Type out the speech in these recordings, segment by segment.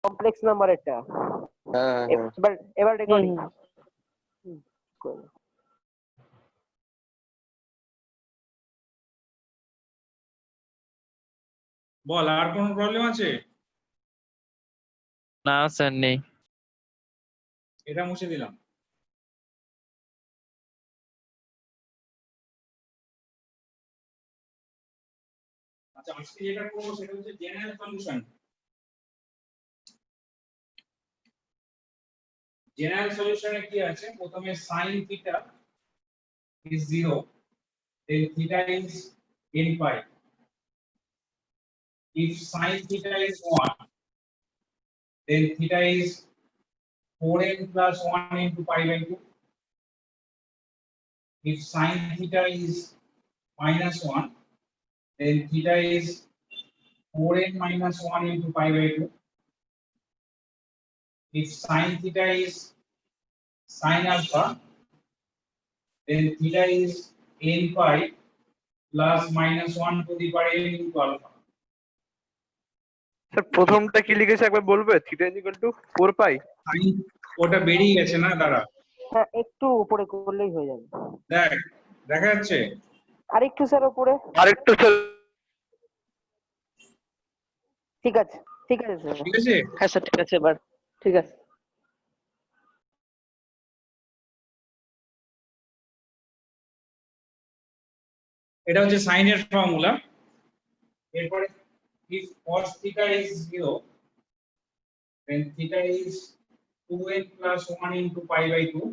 Complex number এটা। হ্যাঁ হ্যাঁ এবার রেকর্ডিং। বল, আর কোনো প্রবলেম আছে? না স্যার নেই। এটা মুছে দিলাম। আচ্ছা, আজকে যেটা করবো সেটা হচ্ছে জেনারেল সলিউশন। জেনারেল সলিউশনে কি আছে? প্রথমে sin theta is 0, then theta is n pi. If sin theta is 1, then theta is 4n plus 1 into pi by 2. If sin theta is minus 1, then theta is 4n minus 1 into pi by 2. If sin theta is sin alpha, then theta is n pi plus minus 1 to the power n into alpha. Sir প্রথমটা কি লিখেছে একবার বলবে? Theta is equal two 4 পাই। ওটা বেরিয়ে গেছে না, দাঁড়া। হ্যাঁ, একটু উপরে করলেই হয়ে যাবে। দেখ, দেখা যাচ্ছে? আরেকটু স্যার উপরে। আরেকটু স্যার। ঠিক আছে, ঠিক আছে স্যার। ঠিক আছে? হ্যাঁ স্যার, ঠিক আছে এবার। ঠিক আছে। এটা হচ্ছে sin এর ফর্মুলা। এরপরে if cos theta is 0, then theta is 2n plus 1 into pi by 2.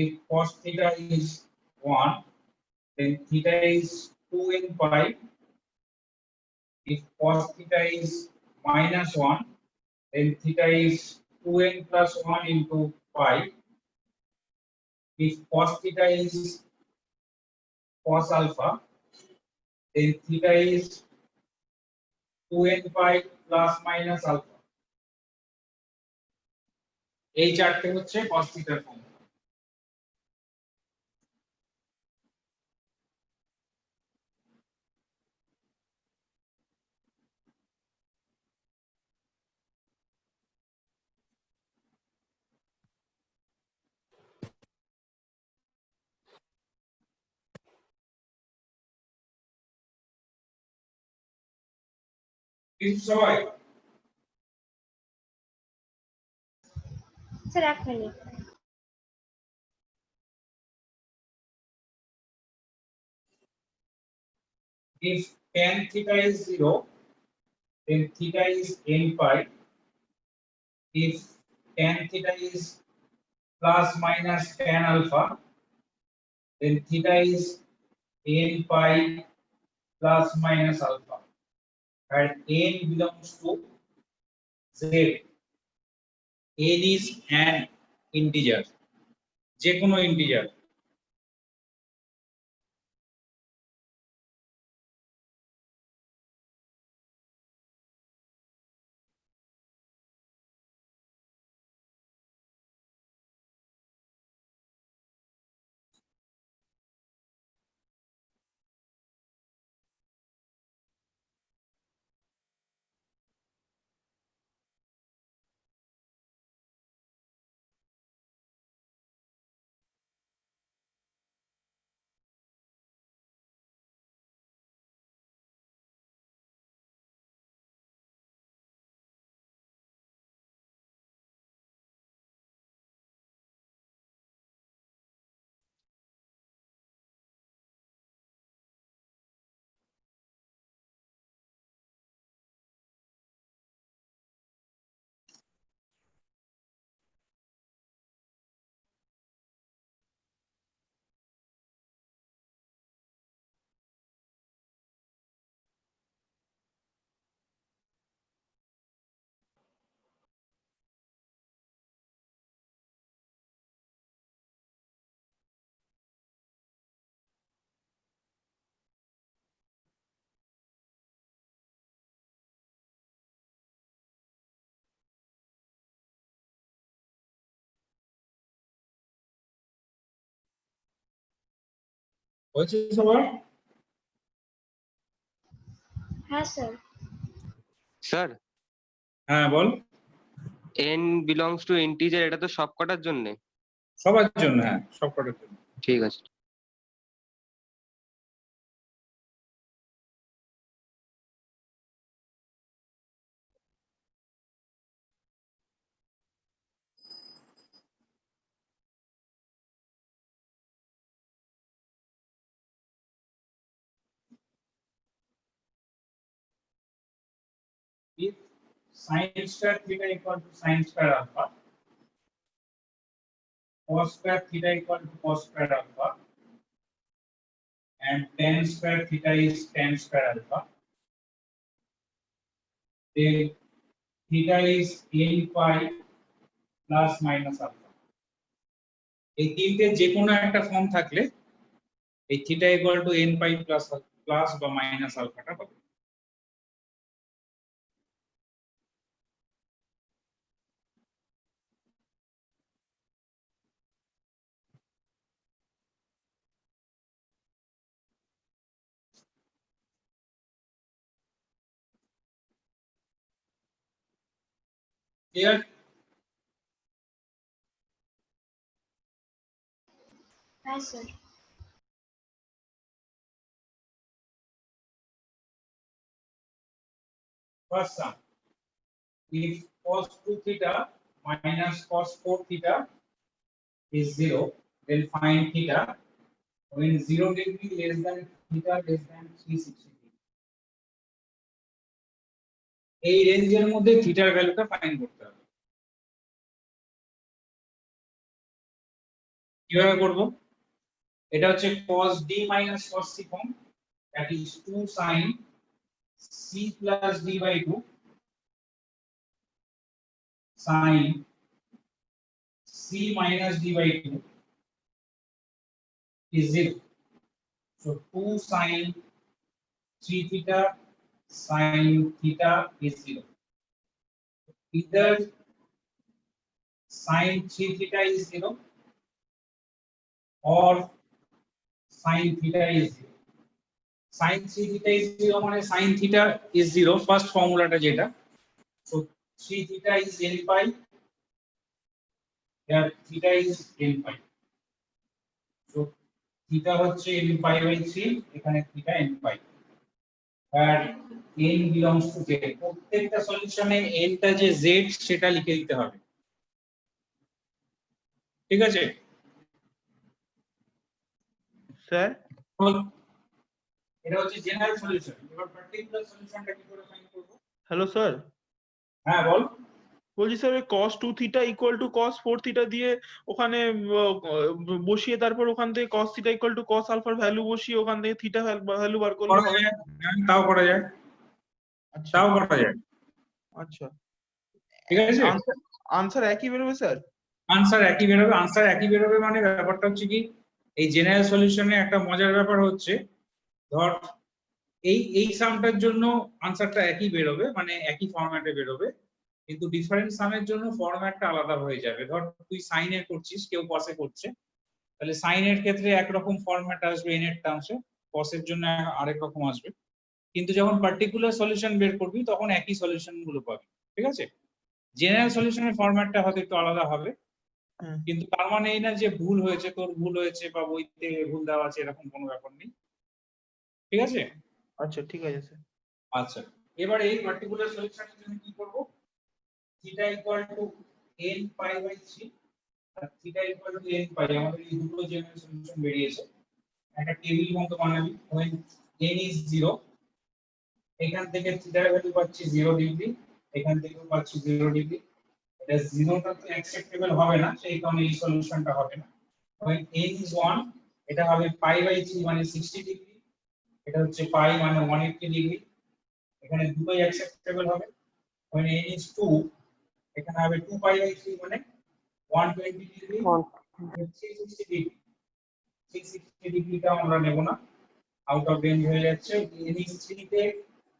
If cos theta is 1, then theta is 2n pi. If cos theta is minus 1, then theta is 2n plus 1 into pi. If cos theta is cos alpha, then theta is 2n pi plus minus alpha. এই চারটে হচ্ছে cos theta এর formula. কিছু সবাই? Sir এক minute. If tan theta is 0, then theta is n pi. If tan theta is plus minus tan alpha, then theta is n pi plus minus alpha. And n belongs to z. N is an integer, যে কোনো integer. হয়েছে সবার? হ্যাঁ sir. Sir হ্যাঁ বল। n belongs to integer, এটা তো সবকটার জন্য। সবার জন্য, হ্যাঁ সব কটার জন্য। ঠিক আছে। If sin square theta equal to sin square alpha, cos square theta equal to cos square alpha, and tan square theta is tan square alpha, then theta is n pi plus minus alpha. এই তিনটে যে কোনো একটা form থাকলে এই theta equal to n pi plus বা minus আলফাটা পাবে। Clear? হ্যাঁ sir. First sum. If cos 2 theta minus cos 4 theta is 0, then find theta when 0 degree less than theta less than 360 degree. এই রেঞ্জের মধ্যে থিটার ভ্যালুটা ফাইন্ড করতে হবে। কিভাবে করব? এটা হচ্ছে cos d minus cos c form, that is 2 sin c plus d by 2 sin c minus d by 2 is 0. So 2 sin 3 theta sin theta is 0. Either sin 3 theta is 0 or sin theta is 0. Sin 3 theta is 0 মানে sin theta is 0 first ফর্মুলাটা যেটা। So 3 theta is n pi, here theta is n pi. So theta হচ্ছে n pi by 3, এখানে theta n pi, R n belongs to z। প্রত্যেকটা সলিউশনে n টা যে z সেটা লিখে দিতে হবে, ঠিক আছে? স্যার এটা হচ্ছে জেনারেল সলিউশন। এবার পার্টিকুলার সলিউশনটা কি করে ফাইন্ড করব? হ্যালো স্যার, হ্যাঁ বল। বলছি sir cos 2 theta equal two cos 4 theta দিয়ে ওখানে বসিয়ে তারপর ওখান থেকে cos theta equal two cos আলফার ভ্যালু বসিয়ে ওখান থেকে থিটা ভ্যালু বার করলে করা যায়, তাও করা যায়, আচ্ছা তাও করা যায়, আচ্ছা ঠিক আছে? আনসার একই বেরোবে স্যার? আনসার একই বেরোবে। আনসার একই বেরোবে মানে ব্যাপারটা হচ্ছে কি, এই জেনারেল সলিউশনে একটা মজার ব্যাপার হচ্ছে, ধর এই সামটার জন্য আনসারটা একই বেরোবে, মানে একই ফরম্যাটে বেরোবে, কিন্তু ডিফারেন্ট সামের জন্য ফরম্যাটটা আলাদা হয়ে যাবে। ধর তুই সাইন এ করছিস, কেউ কসে করছে, তাহলে সাইন এর ক্ষেত্রে একরকম ফরম্যাট আসবে n এর টার্মসে, কস এর জন্য আরেক রকম আসবে। কিন্তু যখন পার্টিকুলার সলিউশন বের করবি তখন একই সলিউশন গুলো পাবি, ঠিক আছে? জেনারেল সলিউশনের ফরম্যাটটা হয়তো একটু আলাদা হবে, কিন্তু তার মানে এই না যে ভুল হয়েছে, তোর ভুল হয়েছে বা বইতে ভুল দেওয়া আছে, এরকম কোনো ব্যাপার নেই, ঠিক আছে? আচ্ছা ঠিক আছে স্যার। আচ্ছা, এবারে এই পার্টিকুলার সলিউশনের জন্য কি করব? Theta equal to n pi by 3 আর theta equal to n pi, আমাদের এই দুটো জেনারেল সলিউশন বেরিয়েছে। একটা টেবিল মতো বানাবি, when n is 0, এখান থেকে থিটার ভ্যালু পাচ্ছি 0 ডিগ্রি, এখান থেকেও পাচ্ছি 0 ডিগ্রি। এটা 0টা তো অ্যাকসেপ্টেবল হবে না, সেই কারণে এই সলিউশনটা হবে না। when n is 1, এটা হবে পাই বাই 3 মানে 60 ডিগ্রি, এটা হচ্ছে পাই মানে 180 ডিগ্রি, এখানে দুটোই অ্যাকসেপ্টেবল হবে। when n is 2, এখানে হবে 2 পাই বাই 3 মানে 120 ডিগ্রি, 360 ডিগ্রি। 360 ডিগ্রিটা আমরা নেব না, আউট অফ রেঞ্জ হয়ে যাচ্ছে। n is 3 তে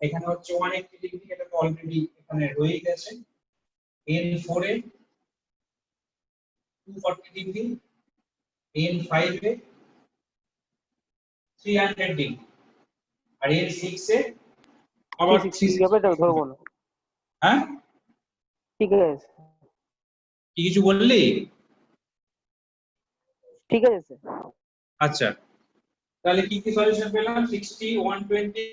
এখানে হচ্ছে 180 ডিগ্রি, এটা তো অলরেডি এখানে রয়ে গেছে। n 4 এ 240 ডিগ্রি, n 5 এ 300 ডিগ্রি, আর n 6 এ আবার 360 হবে, এটা ধরবো না। হ্যাঁ ঠিক আছে কি কিছু বললি? ঠিক আছে স্যার। আচ্ছা তাহলে কি কি সলিউশন পেলাম? 60, 120,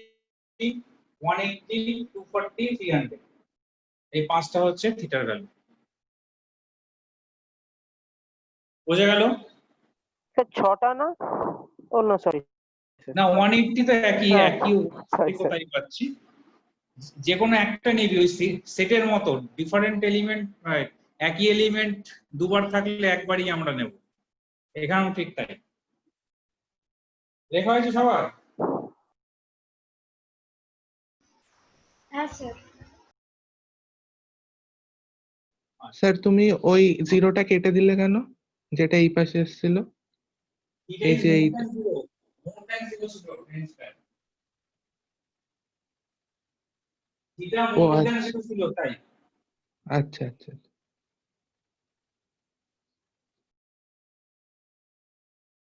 180, 240, 300, এই পাঁচটা হচ্ছে থিটার ভ্যালু। বোঝা গেল? স্যার ছটা না? ও না সরি না 180 তো একই হ্যাঁ, একই sorry, sir. কোথায় পাচ্ছি, যে কোনো একটা নিবি ওই সেটের মতো ডিফারেন্ট এলিমেন্ট, একই এলিমেন্ট দুবার থাকলে একবারই আমরা নেব, এখানেও ঠিক তাই। লেখা হয়েছে সবার? হ্যাঁ স্যার। স্যার তুমি ওই জিরোটা কেটে দিলে কেন, যেটা এই পাশে এসেছিল? এই যে এই ও আচ্ছা ছিল তাই। আচ্ছা আচ্ছা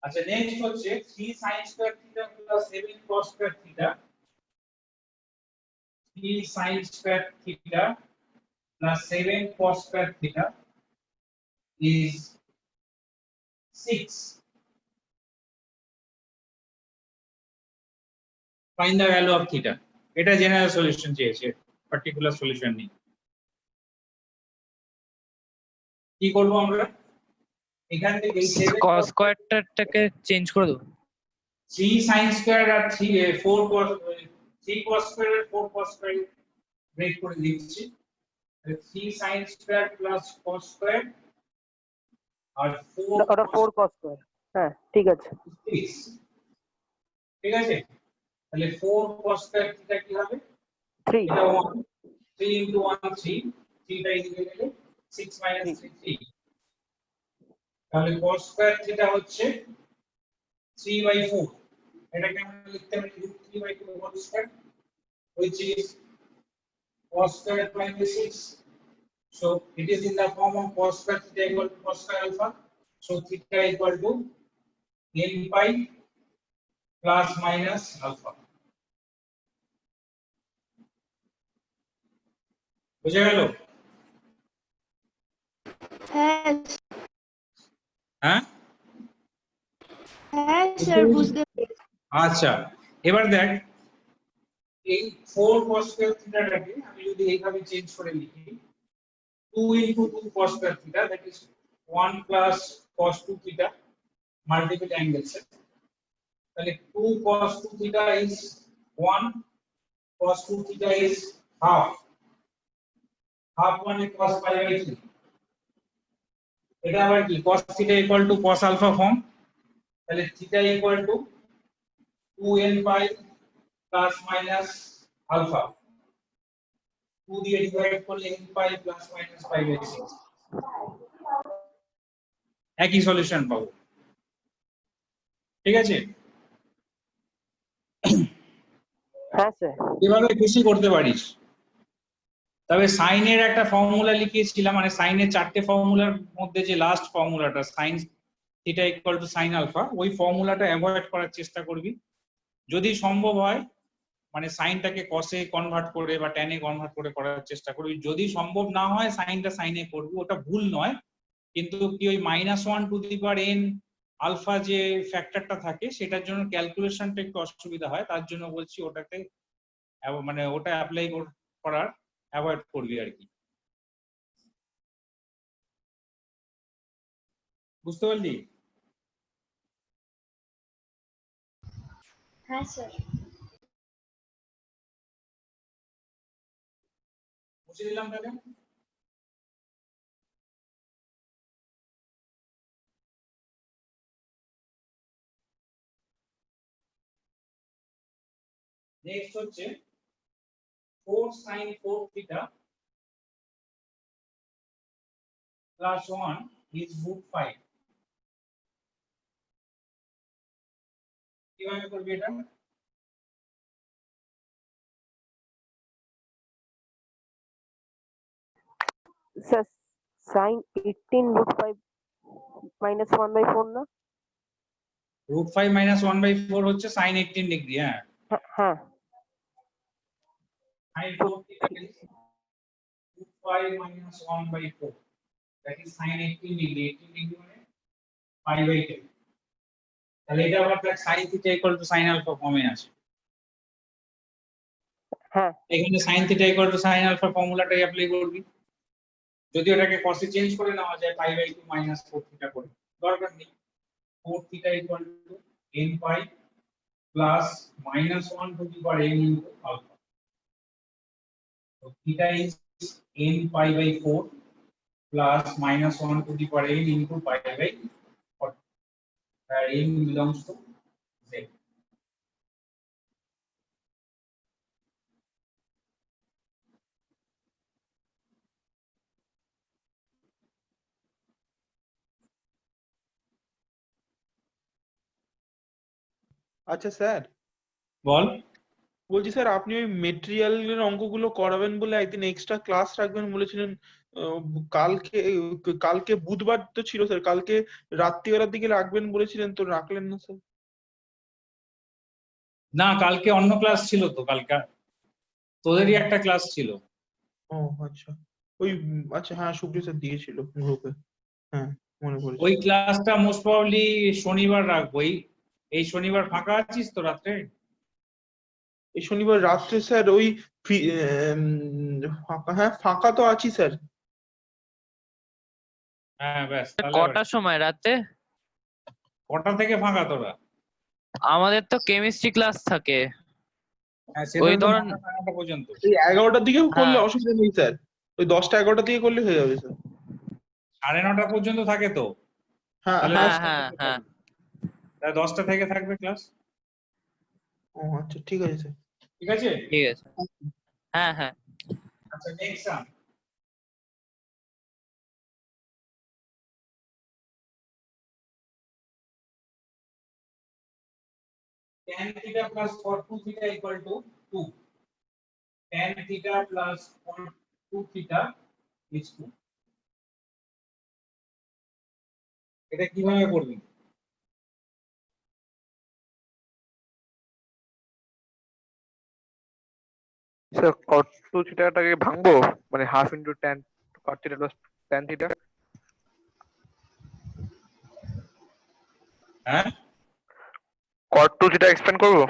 আচ্ছা নেক্সট হচ্ছে 3 sin square theta plus 7 cos square theta, 3 sin square theta plus 7 cos square theta is 6. Find the value of theta. এটা জেনারেল সলিউশন চেয়েছে, পার্টিকুলার সলিউশন নেই। কি করব আমরা? এখান থেকে এই 7 cos স্কয়ারটাকে চেঞ্জ করে দেবো। 3 sin square আর 4 cos 3 cos square আর 4 cos square ব্রেক করে দিচ্ছি। 3 sin square plus cos square আর 4 ওটা 4 cos স্কয়ার। হ্যাঁ ঠিক আছে 6, ঠিক আছে? তাহলে 4 cos square থিটা কি হবে? 3 এটা 1, 3 into 1 3, 3 টা এদিকে গেলে 6 minus 3 3, তাহলে cos square থিটা হচ্ছে 3/4। এটাকে আমরা লিখতে পারি √3/2 whole square, which is cos square minus 6. So it is in the form of cos square theta equal to cos square alpha. So theta equal to n pi plus minus alpha. বুঝে গেল? হ্যাঁ হ্যাঁ হ্যাঁ sir বুঝতে পেরেছি। আচ্ছা এবার দেখ এই 4 cos square থিটাটাকে আমি যদি এইভাবে চেঞ্জ করে লিখি 2 into 2 cos square theta, that is 1 plus cos 2 theta, multiple angles. তাহলে 2 cos 2 theta is 1, cos 2 theta is half, half মানে cos pi by 3। এটা আবার কি cos theta equal to cos alpha form, তাহলে theta equal to 2n pi plus minus alpha, 2 দিয়ে divide করলে n pi plus minus pi by 6, একই solution পাবো। ঠিক আছে? হ্যাঁ স্যার এভাবে খুশি করতে পারিস। তবে সাইনের একটা ফর্মুলা লিখিয়েছিলাম, মানে সাইনের চারটে ফর্মুলার মধ্যে যে লাস্ট ফর্মুলাটা sine theta equal to sine alpha, ওই ফর্মুলাটা অ্যাভয়েড করার চেষ্টা করবি যদি সম্ভব হয়, মানে সাইনটাকে কসে কনভার্ট করে বা ট্যানে কনভার্ট করে করার চেষ্টা করবি। যদি সম্ভব না হয় সাইনটা সাইনে করবি, ওটা ভুল নয়, কিন্তু কি ওই -1 to the power n alpha যে ফ্যাক্টরটা থাকে সেটার জন্য ক্যালকুলেশনটা একটু অসুবিধা হয়, তার জন্য বলছি ওটাতে মানে ওটা অ্যাপ্লাই করার অ্যাভয়েড করবি আর কি। বুঝতে পারলি? হ্যাঁ স্যার। বুঝে দিলাম তাহলে। নেক্সট হচ্ছে 4 sin 4 theta plus 1 is √5। কিভাবে করবি এটা? স্যার sin 18 √5 - 1/4 না? √5 minus 1/4 হচ্ছে sin 18 ডিগ্রি। হ্যাঁ হ্যাঁ sin 4 theta pi minus 1 by 4. That is sin 18 degree. 18 degree মানে pi by 10. তাহলে এটা আবার তার sin theta equal to sin alpha ফর্মে আছে। হ্যাঁ এখানে sin theta equal to sin alpha ফর্মুলাটাই অ্যাপ্লাই করবি। যদি ওটাকে cos এ চেঞ্জ করে নেওয়া যায় pi by 2 minus 4 theta করে, দরকার নেই। 4 theta equal to n pi plus minus 1 to the power n into alpha. So theta is n pi by 4 plus minus 1 to the power n into pi by 4. N belongs to Z. আচ্ছা sir, বল। বলছি sir আপনি ওই মেটেরিয়ালের অঙ্কগুলো করাবেন বলে একদিন extra class রাখবেন বলেছিলেন। আহ, কালকে কালকে বুধবার তো ছিল স্যার, কালকে রাত্রিবেলার দিকে রাখবেন বলেছিলেন, তো রাখলেন না স্যার। না, কালকে অন্য ক্লাস ছিল তো, কালকে তোদেরই একটা ক্লাস ছিল। ও আচ্ছা, ওই আচ্ছা হ্যাঁ সুপ্রিয় স্যার দিয়েছিল গ্রুপে, হ্যাঁ মনে পড়েছে। ওই ক্লাসটা মোস্ট প্রবাবলি শনিবার রাখবো। এই শনিবার ফাঁকা আছিস তো রাত্রে? এই শনিবার রাত্রে স্যার ওই ফাঁকা, হ্যাঁ ফাঁকা তো আছি স্যার। হ্যাঁ ব্যাস, তাহলে কটার সময় রাতে? কটা থেকে ফাঁকা তোরা? আমাদের তো কেমিস্ট্রি ক্লাস থাকে। হ্যাঁ ওই সেটা তো ধরুন 9টা পর্যন্ত। এই 11টার দিকে করলে হ্যাঁ অসুবিধা নেই স্যার, ওই 10টা 11টার দিকে করলে হয়ে যাবে স্যার। 9:30 পর্যন্ত থাকে তো, হ্যাঁ তাহলে হ্যাঁ। 10টা হ্যাঁ থেকে হ্যাঁ থাকবে। তাহলে 10টা থেকে থাকবে ক্লাস, ও আচ্ছা ঠিক আছে স্যার। ঠিক আছে? ঠিক আছে। হ্যাঁ হ্যাঁ আচ্ছা next some. tan theta plus cot 2 theta equal to 2. Tan theta plus cot 2 theta is 2. এটা কিভাবে করবি? স্যার cot 2 থিটাটাকে ভাঙবো, মানে half into tan cot theta plus tan theta. হ্যাঁ, cot 2 থিটা এক্সপ্যান্ড করবো।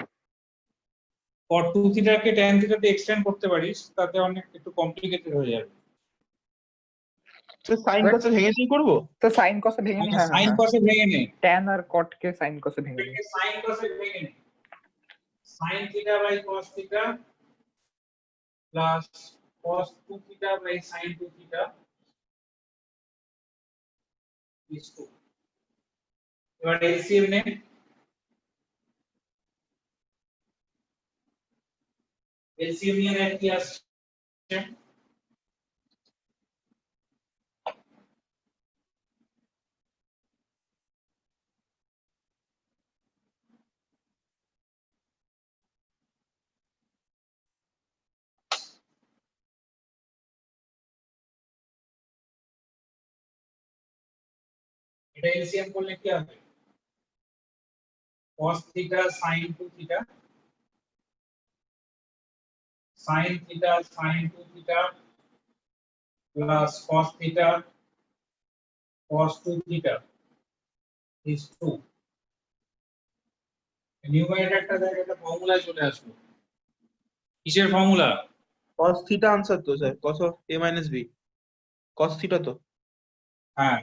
cot 2 theta কে tan theta তে extend করতে পারিস, তাতে অনেক একটু কমপ্লিকেটেড হয়ে যাবে। স্যার সাইন কসে ভেঙে দিয়ে করবো। তো সাইন কসে ভেঙে নি, হ্যাঁ সাইন কসে ভেঙে নে, ট্যান আর কট কে সাইন কসে ভেঙে নি। সাইন কসে ভেঙে নে। sin theta by cos theta plus cos 2 theta by sin 2 theta is 2. এবার এলসিএম নে। এলসিএম নিয়ে কি আসছে? এটা এলসিএম করলে কি হবে? cos theta sin 2 theta sin theta sin 2 theta plus cos theta cos 2 theta is 2. Numerator একটা জায়গায় একটা ফর্মুলা চলে আসলো। কিসের ফর্মুলা? cos থিটা আনসার তো sir, cos of a minus b, cos theta তো। হ্যাঁ,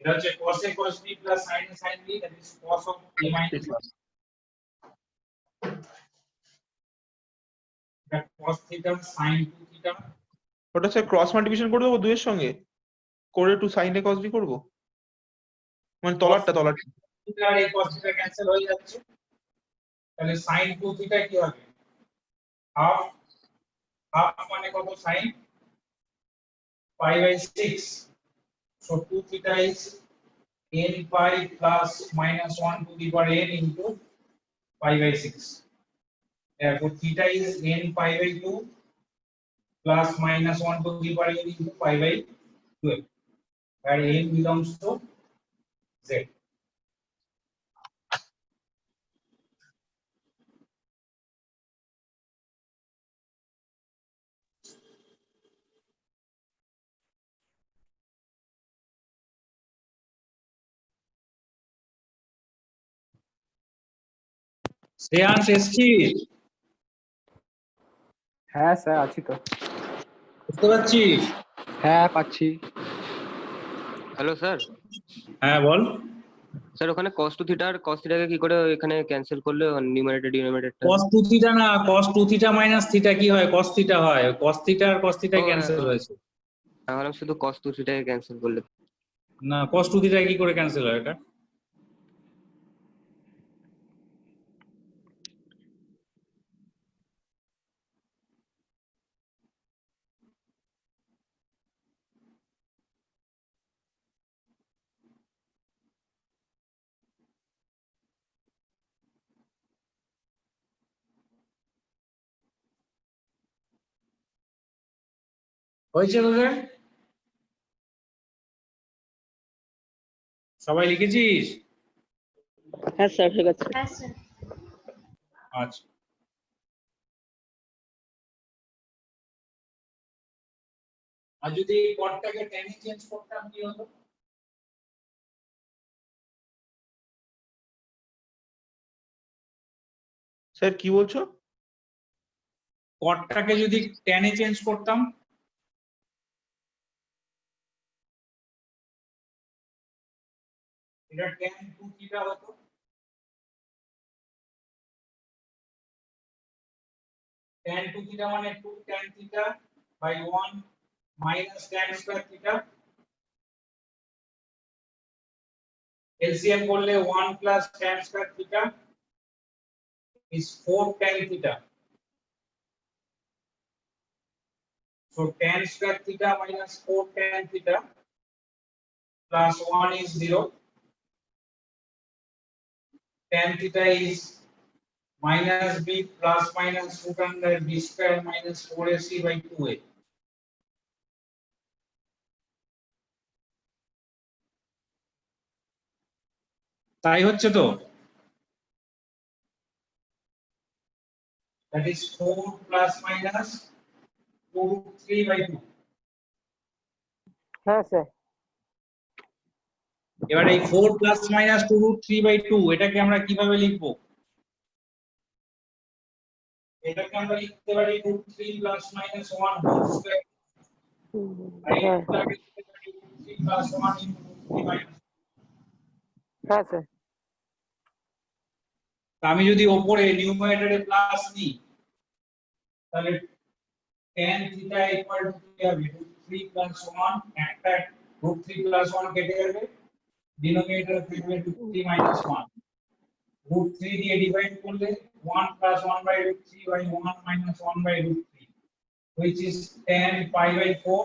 এটা হচ্ছে cos a cos b plus sin a sin b, that is cos of a minus b. এটা cos theta sin 2 theta ওটা sir cross multiplication করে দেবো দুইয়ের সঙ্গে, করে টু সাইন এ cos b করবো, মানে তলারটা। theta আর এই cos theta ক্যান্সেল হয়ে যাচ্ছে, তাহলে sin 2 theta কি হবে? হাফ, হাফ মানে কত? sin pi by 6. So 2 theta is n pi plus minus 1 to the power n into pi by 6. Therefore theta is n pi by 2 plus minus 1 to the power n into pi by 12, where n belongs to z. Shreyansh এসছিস? হ্যাঁ sir আছি তো। বুঝতে পারছিস? হ্যাঁ পাচ্ছি। Hello sir. হ্যাঁ বল। Sir ওখানে cos টু থিটা আর cos থিটাকে কি করে এখানে ক্যান্সেল করলে নিউমারেটর ডিনোমিনেটরটা? cos 2 থিটা না, cos 2 থিটা মাইনাস থিটা কি হয়? cos থিটা হয়। cos থিটা আর cos থিটা ও, হ্যাঁ, ক্যান্সেল হয়েছে। তাহলে শুধু cos টু থিটাকে ক্যান্সেল করলে। না, cos 2 থিটা কি করে ক্যান্সেল হয় এটা? হয়েছে তোদের? সবাই লিখেছিস? হ্যাঁ স্যার ঠিক আছে। হ্যাঁ স্যার। আচ্ছা, আর যদি এই পদটাকে টেনে চেঞ্জ করতাম কি হতো? স্যার কি বলছো? পদটাকে যদি টেনে চেঞ্জ করতাম, এটা tan 2 থিটা হতো। tan 2 থিটা মানে 2 tan theta by 1 minus tan square theta. LCM করলে 1 plus tan square theta is 4 tan theta. So tan square theta minus 4 tan theta plus 1 is 0. Tan theta is minus b plus minus root under b square minus 4ac by 2a. তাই হচ্ছে তো? That is 4 plus minus 2 root 3 by 2. হ্যাঁ sir. এবার এই 4 plus minus 2 root 3 by 2 এটাকে আমরা কিভাবে লিখবো? এটাকে আমরা লিখতে পারি root 3 plus minus 1 whole square. হ্যাঁ এটাকে লিখতে পারি root 3 plus 1 into root 3 minus। হ্যাঁ স্যার। আমি যদি উপরে নিউমারেটরে প্লাস নিই তাহলে tan থিটা ইকুয়াল টু কি হবে? √3 + 1 একটা √3 + 1 কেটে যাবে, ডিনোমিনেটরে থাকবে √3 - 1। √3 দিয়ে ডিভাইড করলে 1 + 1/√3 by 1 - 1/√3 which is tan pi/4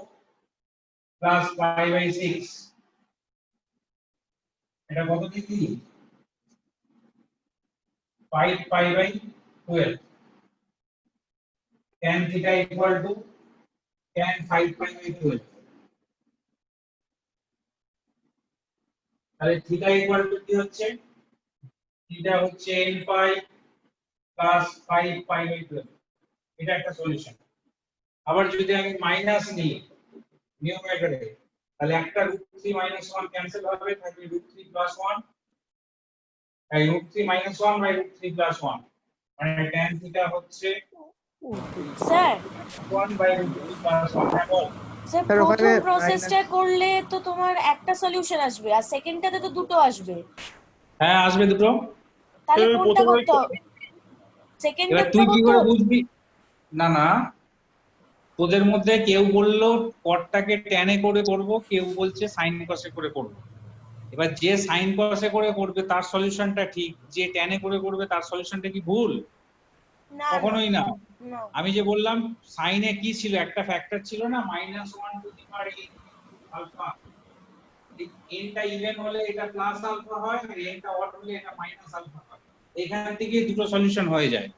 plus pi/6। এটা কত লিখি? 5 pi/12। tan theta equal to tan 5 pi/12। তাহলে থিটা ইকুয়াল টু কি হচ্ছে? থিটা হচ্ছে n পাই প্লাস 5 pi/12। এটা একটা সলিউশন। আবার যদি আমি মাইনাস নিই নিউমারেটরে তাহলে একটা √3 - 1 ক্যান্সেল হবে, থাকবে √3 + 1। তাই √3 - 1/√3 + 1 মানে tan থিটা হচ্ছে স্যার 1/√3 + 1। হ্যাঁ বল। স্যার স্যার, ওখানে প্রথম প্রসেসটা করলে তো তোমার একটা সলিউশন আসবে আর সেকেন্ডটাতে তো দুটো আসবে, হ্যাঁ আসবে দুটো। তাহলে স্যার, কোনটা প্রথমে করতে হবে? সেকেন্ডটা এবার তুই কি করতে করে হবে? বুঝবি? না না, তোদের মধ্যে কেউ বললো কটটাকে ট্যানে করে করব, কেউ বলছে সাইন কসে করে করব। এবার যে সাইন কসে করে করবে তার সলিউশনটা ঠিক, যে ট্যানে করে করবে তার সলিউশনটা কি ভুল? না কখনোই না। না। আমি যে বললাম সাইনে কি ছিল, একটা ফ্যাক্টর ছিল না -1 টু দি পাওয়ার n আলফা। nটা ইভেন হলে এটা প্লাস আলফা হয় আর nটা অড হলে এটা মাইনাস আলফা হয়। এখান থেকে দুটো সলিউশন হয়ে যায়।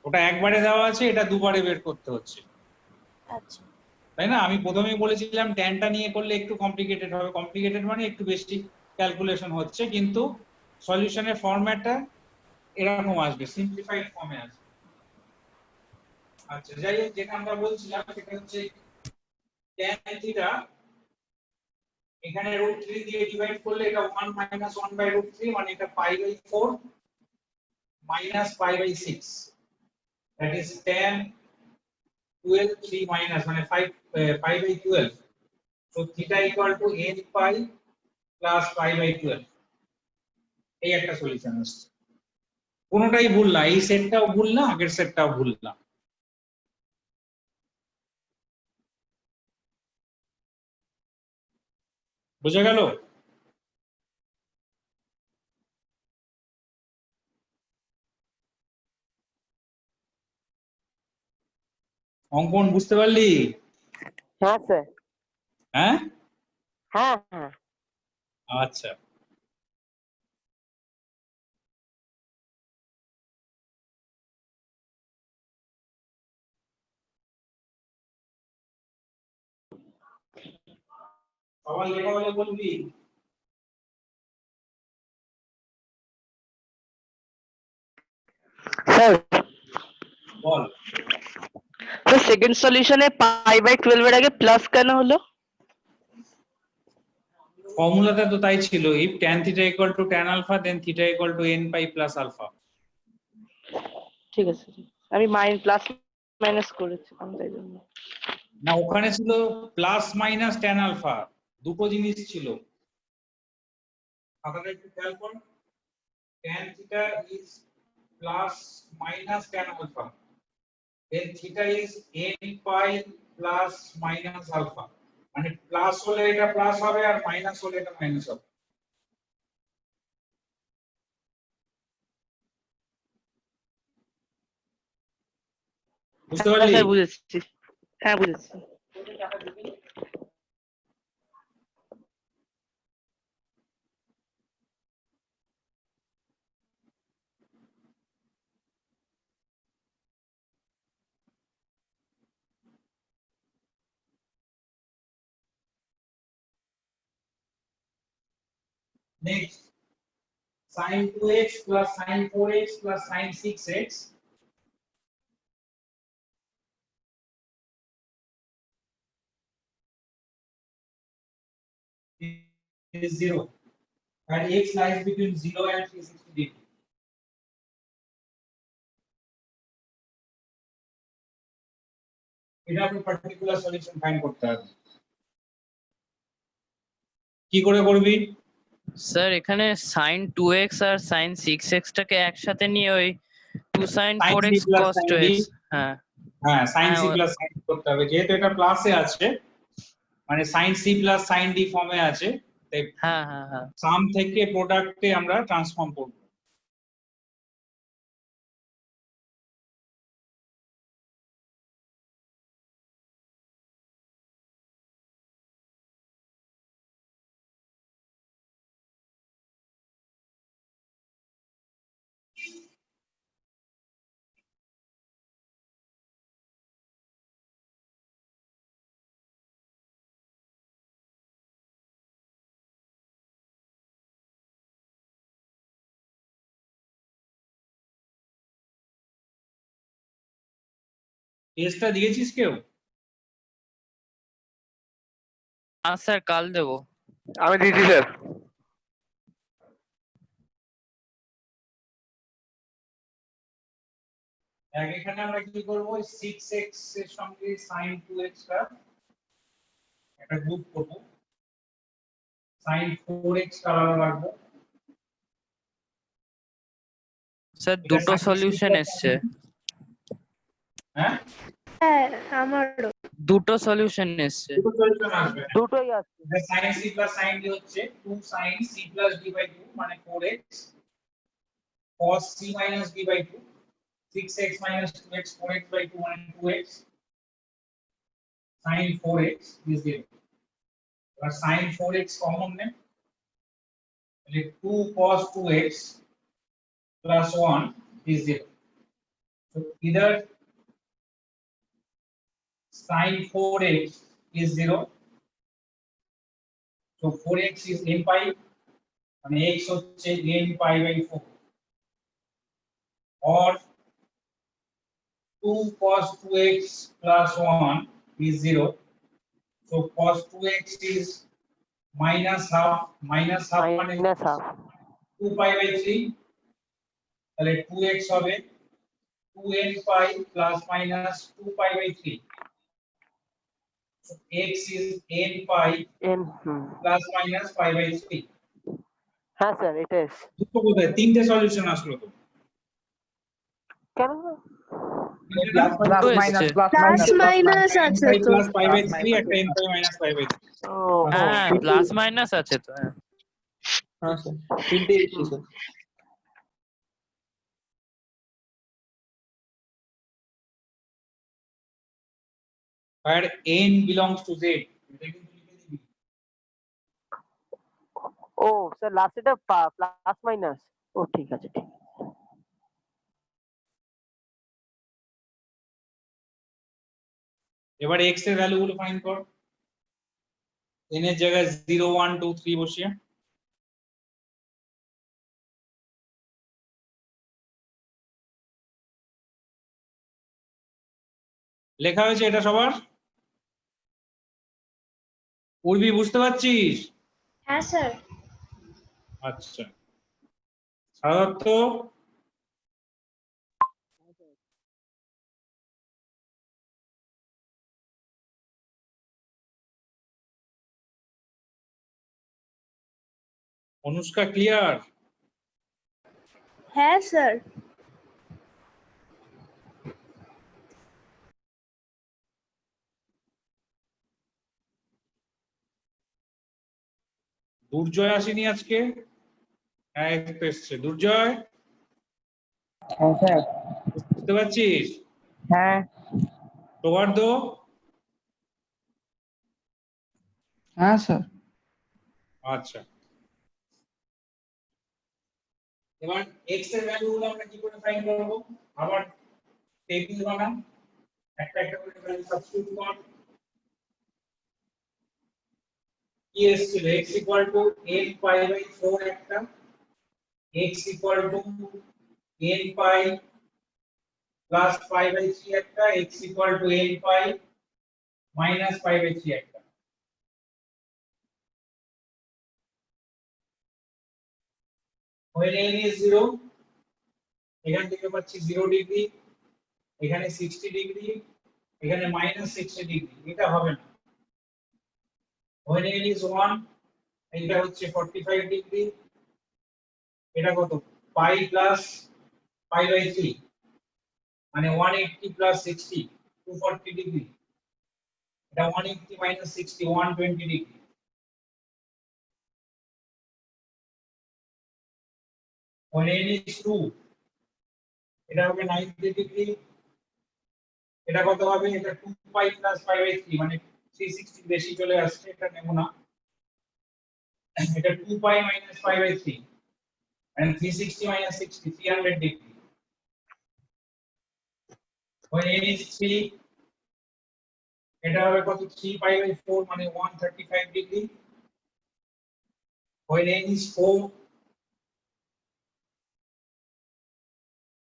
ওটা একবারে দেওয়া আছে, এটা দুবারে বের করতে হচ্ছে, আচ্ছা তাই না? আমি প্রথমেই বলেছিলাম ট্যানটা নিয়ে করলে একটু কমপ্লিকেটেড হবে, কমপ্লিকেটেড মানে একটু বেশি ক্যালকুলেশন হচ্ছে, কিন্তু সলিউশনের ফরম্যাটটা এরকম আসবে, সিম্পলিফাইড ফর্মে আসবে। আচ্ছা যাই হোক, যেটা আমরা বলছিলাম সেটা হচ্ছে tan থিটা এখানে √3 দিয়ে ডিভাইড করলে এটা 1 - 1/√3 মানে এটা pi/4 minus pi by 6. That is tan 12 3 minus মানে 5 pi by 12. So theta equal to n pi plus pi by 12. এই একটা সলিউশন আসছে। কোনটাই ভুল না, এই সেটটাও ভুল না, আগের সেটটাও ভুল না। বুঝা গেল? অঙ্কন বুঝতে পারলি? হ্যাঁ স্যার। হ্যাঁ হ্যাঁ হ্যাঁ। আচ্ছা, সবাই লেখা হলে বলবি। স্যার বল। স্যার সেকেন্ড সলিউশনে পাই বাই 12 এর আগে প্লাস কেন হলো? ফর্মুলাটা তো তাই ছিল, if tan theta equal to tan alpha then theta equal to n pi plus alpha. ঠিক আছে, আমি প্লাস মাইনাস করেছি তাই জন্য। না, ওখানে ছিল প্লাস মাইনাস tan alpha, দুটো জিনিস ছিল। খাতাটা একটু খেয়াল কর, tan theta is plus minus tan alpha, then theta is n pi plus minus alpha. মানে প্লাস হলে এটা প্লাস হবে আর মাইনাস হলে এটা মাইনাস হবে। বুঝতে পারলি? স্যার বুঝেছি, হ্যাঁ বুঝেছি। Next, sin 2x plus sin 4x plus sin 6x is 0 and x lies between 0 and 360 degree. এটা আপনি পার্টিকুলার সলিউশন ফাইন্ড করতে হবে। কি করে করবি? স্যার এখানে sin 2x আর sin 6x টাকে একসাথে নিয়ে ওই 2 sin Sin 4x c plus cos sin 2x, d, হ্যাঁ হ্যাঁ sin c হ্যাঁ, plus sin d করতে হবে, যেহেতু এটা প্লাসে আছে মানে sin c plus sin d ফর্মে আছে, তাই হ্যাঁ হ্যাঁ হ্যাঁ সাম থেকে প্রোডাক্টে আমরা ট্রান্সফর্ম করব। টেস্টটা দিয়েছিস কেউ? স্যার কাল দেবো। আমি দিয়েছি স্যার। এখানে আমরা কি করব, 6x এর সঙ্গে sin 2x টা একটা গ্রুপ করব, sin 4x টা আলাদা রাখবো। স্যার এটা দুটো sin সলিউশন c plus এসছে। হ্যাঁ হ্যাঁ আমারও দুটো সলিউশন এসছে। দুটো সলিউশন আসবে। দুটোই আছে। এটা sin c plus sin d হচ্ছে 2 sin c plus d by 2 মানে 4x, cos c minus d by 2, 6x minus 2x, 4x by 2 মানে 2x, sin 4x is 0. এবার sin 4x কমন নেন, তাহলে 2 cos 2x plus 1 is 0. So either sin 4x is 0, so 4x is n pi মানে x হচ্ছে n pi by 4, or 2 cos 2x plus 1 is 0, so cos 2x is minus half মানে minus half. 2 pi by 3, তাহলে 2x হবে 2n pi plus minus 2 pi by 3. So x is n pi N plus minus pi by 3. হ্যাঁ sir এটা এসছে। দুটো কোথায় তিনটে solution আসলো তো কেন তিনটে না? প্লাস তো মাইনাস এসছে। Plus plus minus minus n আছে pi তো। plus pi by Plus 3 একটা n minus pi minus pi by 3. ও হ্যাঁ প্লাস মাইনাস আছে তো হ্যাঁ। হ্যাঁ স্যার তিনটে এসছে sir. Where n belongs to z. এটা কিন্তু লিখে দিবি। ও স্যার লাস্ট এটা প্লাস মাইনাস। ও ঠিক আছে ঠিক আছে। এবার x এর ভ্যালু গুলো ফাইন্ড কর n এর জায়গায় 0 1 2 3 বসিয়ে লেখা হয়েছে এটা সবার উর্বি বুঝতে পারছিস হ্যাঁ স্যার। আচ্ছা সাধারণত অনুষ্কা ক্লিয়ার হ্যাঁ স্যার। দুর্জয় আসেনি আজকে হ্যাঁ একটু এসছে দুর্জয় হ্যাঁ স্যার। বুঝতে পারছিস হ্যাঁ সৌহার্দ হ্যাঁ স্যার। আচ্ছা এবার x এর ভ্যালু গুলো আমরা কি করে ফাইন্ড করব আবার টেবিল বানান একটা একটা করে ভ্যালু সাবস্টিটিউট কর কি এসেছিল x n pi by 4 একটা x n pi plus pi by 3 একটা x n pi minus pi by 3 একটা when n is 0 এখান থেকে পাচ্ছি 0 ডিগ্রি এখানে 60 ডিগ্রি এখানে -60 ডিগ্রি এটা হবে না when n is 1 এটা হচ্ছে 45 ডিগ্রি এটা কত pi plus pi by 3 মানে 180 plus 60 240 ডিগ্রি এটা 180 minus 60 120 degree when n is 2 এটা হবে 90 ডিগ্রি এটা কত হবে এটা 2 pi plus pi by 3 মানে 360 বেশি চলে আসছে এটা নেব না এটা 2 pi minus pi by 3 and 360 minus 60 300 degree when n is 3 এটা হবে কত 3 pi by 4 মানে 135 degree when n is 4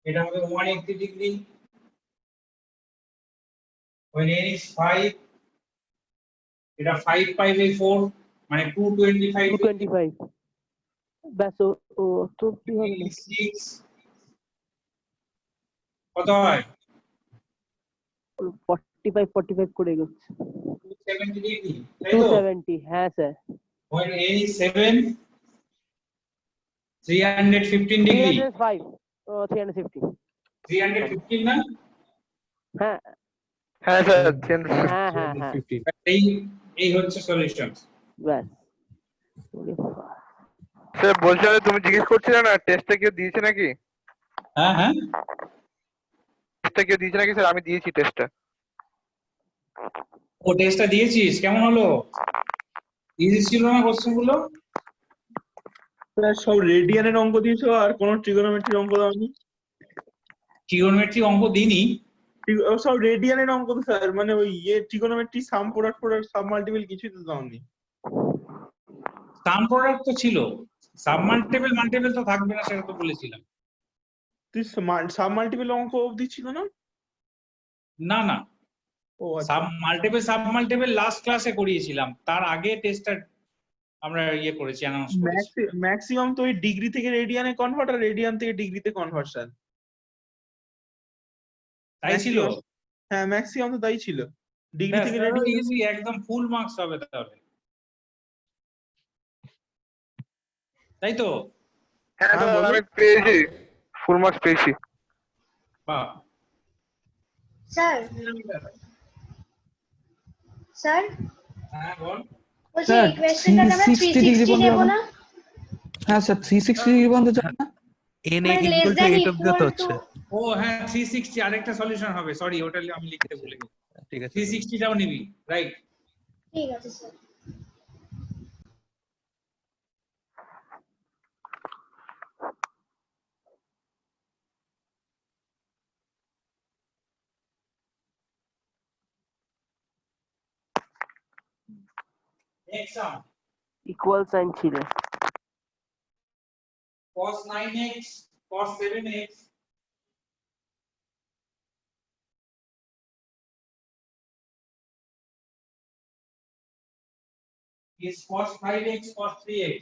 এটা হবে 180 degree when n is 5 এটা 5 pi by 4 মানে 225 degree 225 ব্যাস ও তো কি হবে না 6 কত হয় 45 করে এগোচ্ছে 270 degree তাই তো 270 হ্যাঁ sir when n is 7 315 degree 305 ও 350 315 না হ্যাঁ হ্যাঁ স্যার হ্যাঁ হ্যাঁ হ্যাঁ এই হচ্ছে সলিউশন ব্যাস স্যার বলছিলাম তুমি জিজ্ঞেস করছিলে না টেস্টটা কেউ দিয়েছে নাকি হ্যাঁ হ্যাঁ টেস্টটা কেউ দিয়েছে নাকি স্যার আমি দিয়েছি টেস্টটা ও টেস্টটা দিয়েছিস কেমন হলো ইজি ছিল না কোশ্চেন গুলো স্যার সব রেডিয়ানের অঙ্ক দিয়েছো আর কোনো ট্রিগোনোমেট্রির অঙ্ক দাওনি ট্রিগোনোমেট্রি অঙ্ক দিইনি সব রেডিয়ানের অঙ্ক তো স্যার মানে ওই ট্রিগোনোমেট্রি সাম প্রোডাক্ট সাব মাল্টিপল কিছুই তো দাওনি সাম প্রোডাক্ট তো ছিল সাব মাল্টিপল তো থাকবে না সেটা তো বলেছিলাম তুই সাব মাল্টিপল অঙ্ক অবধি ছিল না না না ও আচ্ছা সাব মাল্টিপল লাস্ট ক্লাসে করিয়েছিলাম তার আগে টেস্টটা আমরা ইয়ে করেছি, অ্যানাউন্স করেছি। ম্যাক্সিমাম তো ওই ডিগ্রি থেকে রেডিয়ানে কনভার্ট আর রেডিয়ান থেকে ডিগ্রিতে কনভার্সন। তাই ছিল? হ্যাঁ ম্যাক্সিমাম তো তাই ছিল, ডিগ্রি থেকে রেডিয়ান। ইজি, একদম ফুল মার্কস হবে তাহলে, তাই তো? হ্যাঁ হ্যাঁ, স্যার বলুন। আমি পেয়েছি, ফুল মার্কস পেয়েছি। বাহ, স্যার স্যার হ্যাঁ বল। বলছি স্যার এই কোয়েশ্চেনটাকে আমরা 360 ডিগ্রি 360 নেব না? হ্যাঁ স্যার 360 ডিগ্রি পর্যন্ত যায় না? মানে লেস দ্যান ইকুয়াল টু। ও হ্যাঁ 360 আরেকটা সলিউশন হবে, সরি ওটা আমি লিখতে ভুলে গেছি। ঠিক আছে 360 টাও নিবি, রাইট? ঠিক আছে স্যার। নেক্সট সাম, ইকুয়াল সাইন ছিল। cos 9x cos 7x is cos 5x cos 3x.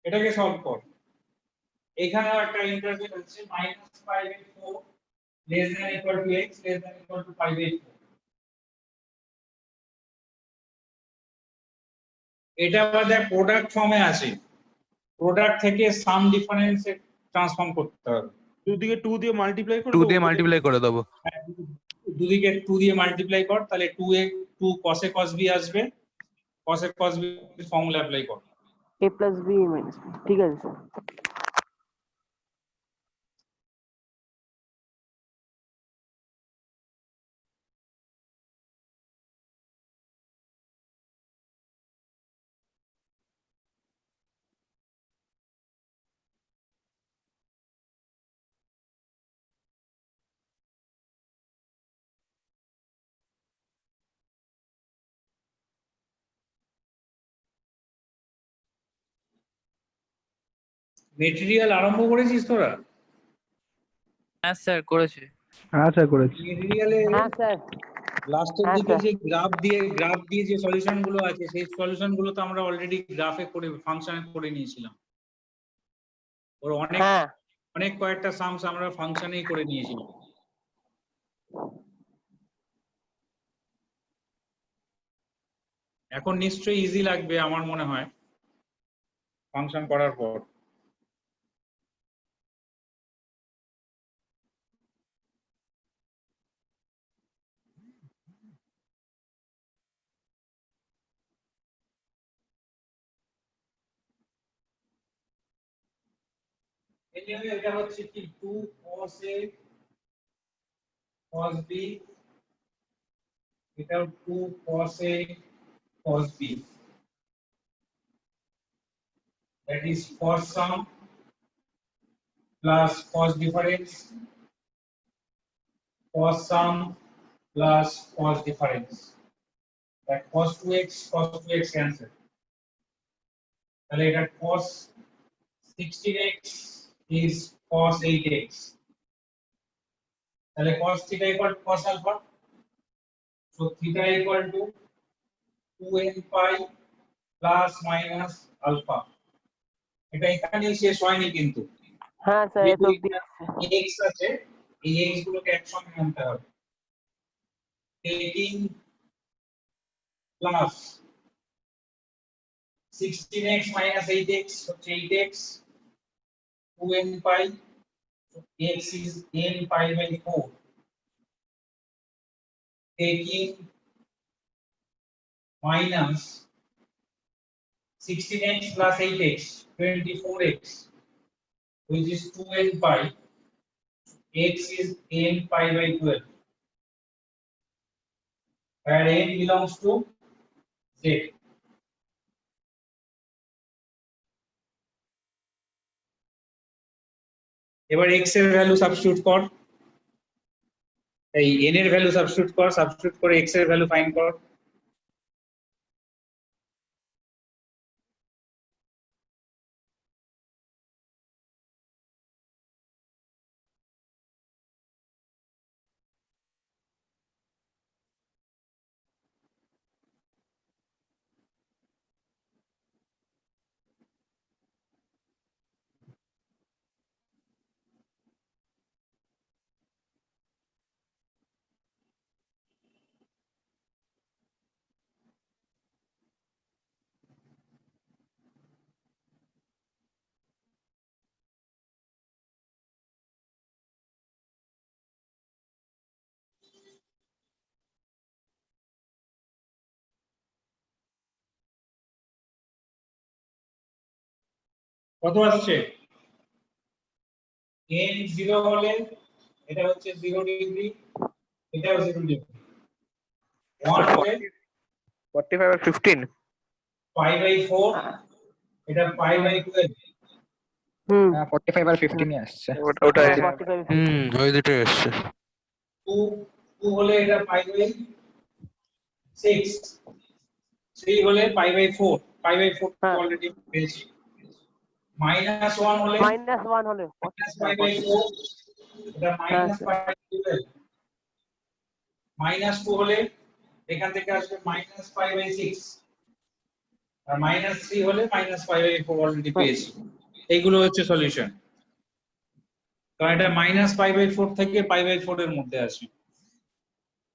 এটাকে সলভ কর। এখানেও একটা ইন্টারভেল আছে -5/4 less than equal to x less than equal to 5/4। এটা আমাদের প্রোডাক্ট ফর্মে আছে, প্রোডাক্ট থেকে সাম ডিফারেন্সে ট্রান্সফর্ম করতে হবে। দুদিকে 2 দিয়ে মাল্টিপ্লাই করে 2 দেবো। দিয়ে মাল্টিপ্লাই করে দেবো। দুদিকে 2 দিয়ে মাল্টিপ্লাই কর, তাহলে 2 cos a cos b আসবে, cos a cos b formula apply কর। a plus b minus b, ঠিক আছে স্যার। মেটেরিয়াল আরম্ভ করেছিস তোরা? হ্যাঁ স্যার করেছি। হ্যাঁ স্যার করেছি। মেটেরিয়ালে হ্যাঁ স্যার। লাস্টের হ্যাঁ, দিকে স্যার। যে গ্রাফ দিয়ে যে সলিউশন গুলো আছে, সেই সলিউশন গুলো তো আমরা অলরেডি গ্রাফে করে ফাংশনে করে নিয়েছিলাম। ওর অনেক হ্যাঁ অনেক কয়েকটা সামস আমরা ফাংশনেই করে নিয়েছিলাম। এখন নিশ্চয়ই ইজি লাগবে আমার মনে হয় ফাংশন করার পর। এটা হচ্ছে কি 2 cos a cos b, এটা 2 cos a cos b, that is cos sum plus cos difference, cos sum plus cos difference, that cos 2x cancel, তাহলে এটা cos 16x is cos 8x, তাহলে cos theta equal to cos alpha, so theta equal to 2n pi plus minus alpha। এটা এখানেই শেষ হয়নি কিন্তু, হ্যাঁ sir, এত অব্দি x আছে, এই x গুলোকে একসঙ্গে আনতে হবে। taking plus 16x minus 8x হচ্ছে 8x, 2n pi, so x is n pi by 4, taking minus 16x plus 8x 24x, which is 2n pi, x is n pi by 12, where n belongs to z। এবার x এর value substitute কর, এই n এর value substitute করে x এর value find কর। কত আসছে n 0 হলে এটা হচ্ছে 0 ডিগ্রি, এটাও 0 ডিগ্রি। 1 হলে 45 আর 15 π/4, এটা π/12। হুম 45 আর 15 এ আসছে। ওটাই হ্যাঁ 45 ওই দুটোই এসছে। 2 হলে এটা π/6, 3 হলে π/4, π/4 হ্যাঁ অলরেডি পেয়েছি। -1 হলে -1 হলে π/4, এটা হ্যাঁ স্যার -π/12। -2 হলে এখান থেকে আসবে -π/6, আর -3 হলে -π/4 অলরেডি পেয়েছি। এইগুলো হচ্ছে সলিউশন, কারণ এটা -π/4 থেকে π/4 এর মধ্যে আছে।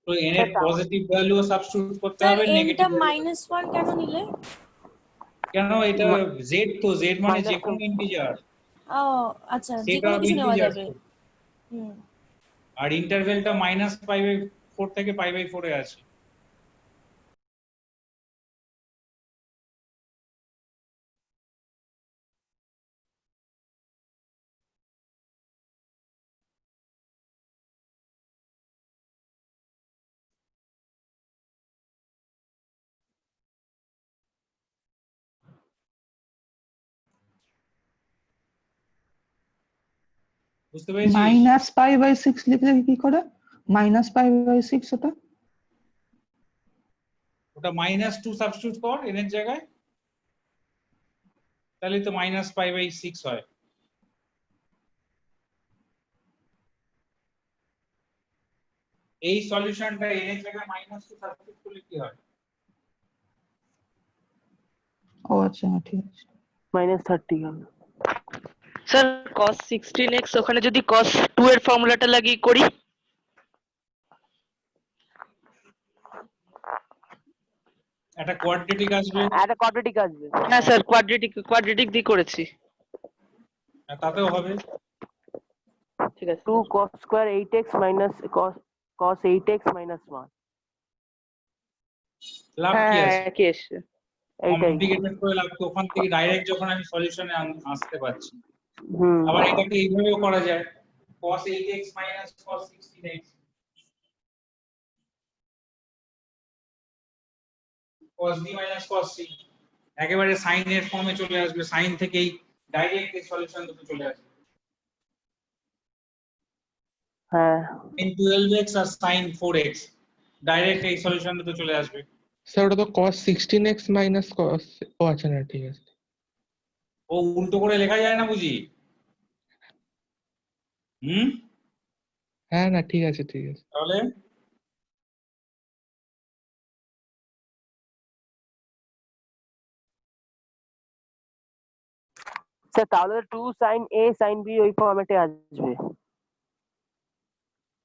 তো n এর পজিটিভ ভ্যালু সাবস্টিটিউট করতে স্যার হবে, এনটা নেগেটিভ -1 কেন নিলে? কেন এটা z, তো z মানে যে কোনো ইন্টিজার, ও আচ্ছা, যে সেট কোনো অফ কিছু নেওয়া ইন্টিজার্স। যাবে। হুম আর ইন্টারভ্যালটা -π/4 থেকে π/4 এ আছে। বুঝতে পেরেছিস? -π/6 লিখলে কি করে? -π/6 ওটা? ওটা -2 সাবস্টিটিউট কর n এর জায়গায়, তাহলে তো -π/6 হয়। এই সলিউশনটা n এর জায়গায় -2 সাবস্টিটিউট করলে কি হয়? ও আচ্ছা হ্যাঁ, ঠিক আছে। -30 হবে স্যার। cos 16x ওখানে যদি cos 2 এর ফর্মুলাটা লাগিয়ে করি, একটা কোয়াড্রেটিক আসবে, একটা কোয়াড্রেটিক আসবে। হ্যাঁ স্যার কোয়াড্রেটিক দিয়ে করেছি। তাতেও হবে। ঠিক আছে 2 cos square 8x minus cos 8x minus 1। লাভ কি হ্যাঁ আছে? কি এসছে এইটাই। কমপ্লিকেটেড করে লাভ কি? ওখান থেকে ডাইরেক্ট যখন আমি সলিউশনে আসতে পারছি। হুম আবার এটাকে এইভাবেও করা যায়, cos 8x minus cos 16x, cos b minus cos c, একেবারে সাইন এর ফর্মে চলে আসবে, সাইন থেকেই ডাইরেক্ট এই সলিউশন দুটো চলে আসবে। হ্যাঁ sin 12x আর sin 4x ডাইরেক্ট এই সলিউশন দুটো চলে আসবে। স্যার ওটা তো cos 16x মাইনাস cos, ও আচ্ছা না ঠিক আছে। ও উল্টো করে লেখা যায় না বুঝি? হ্যাঁ না ঠিক আছে তাহলে স্যার তাহলে 2 sin a sin b ওই ফরম্যাটে আসবে।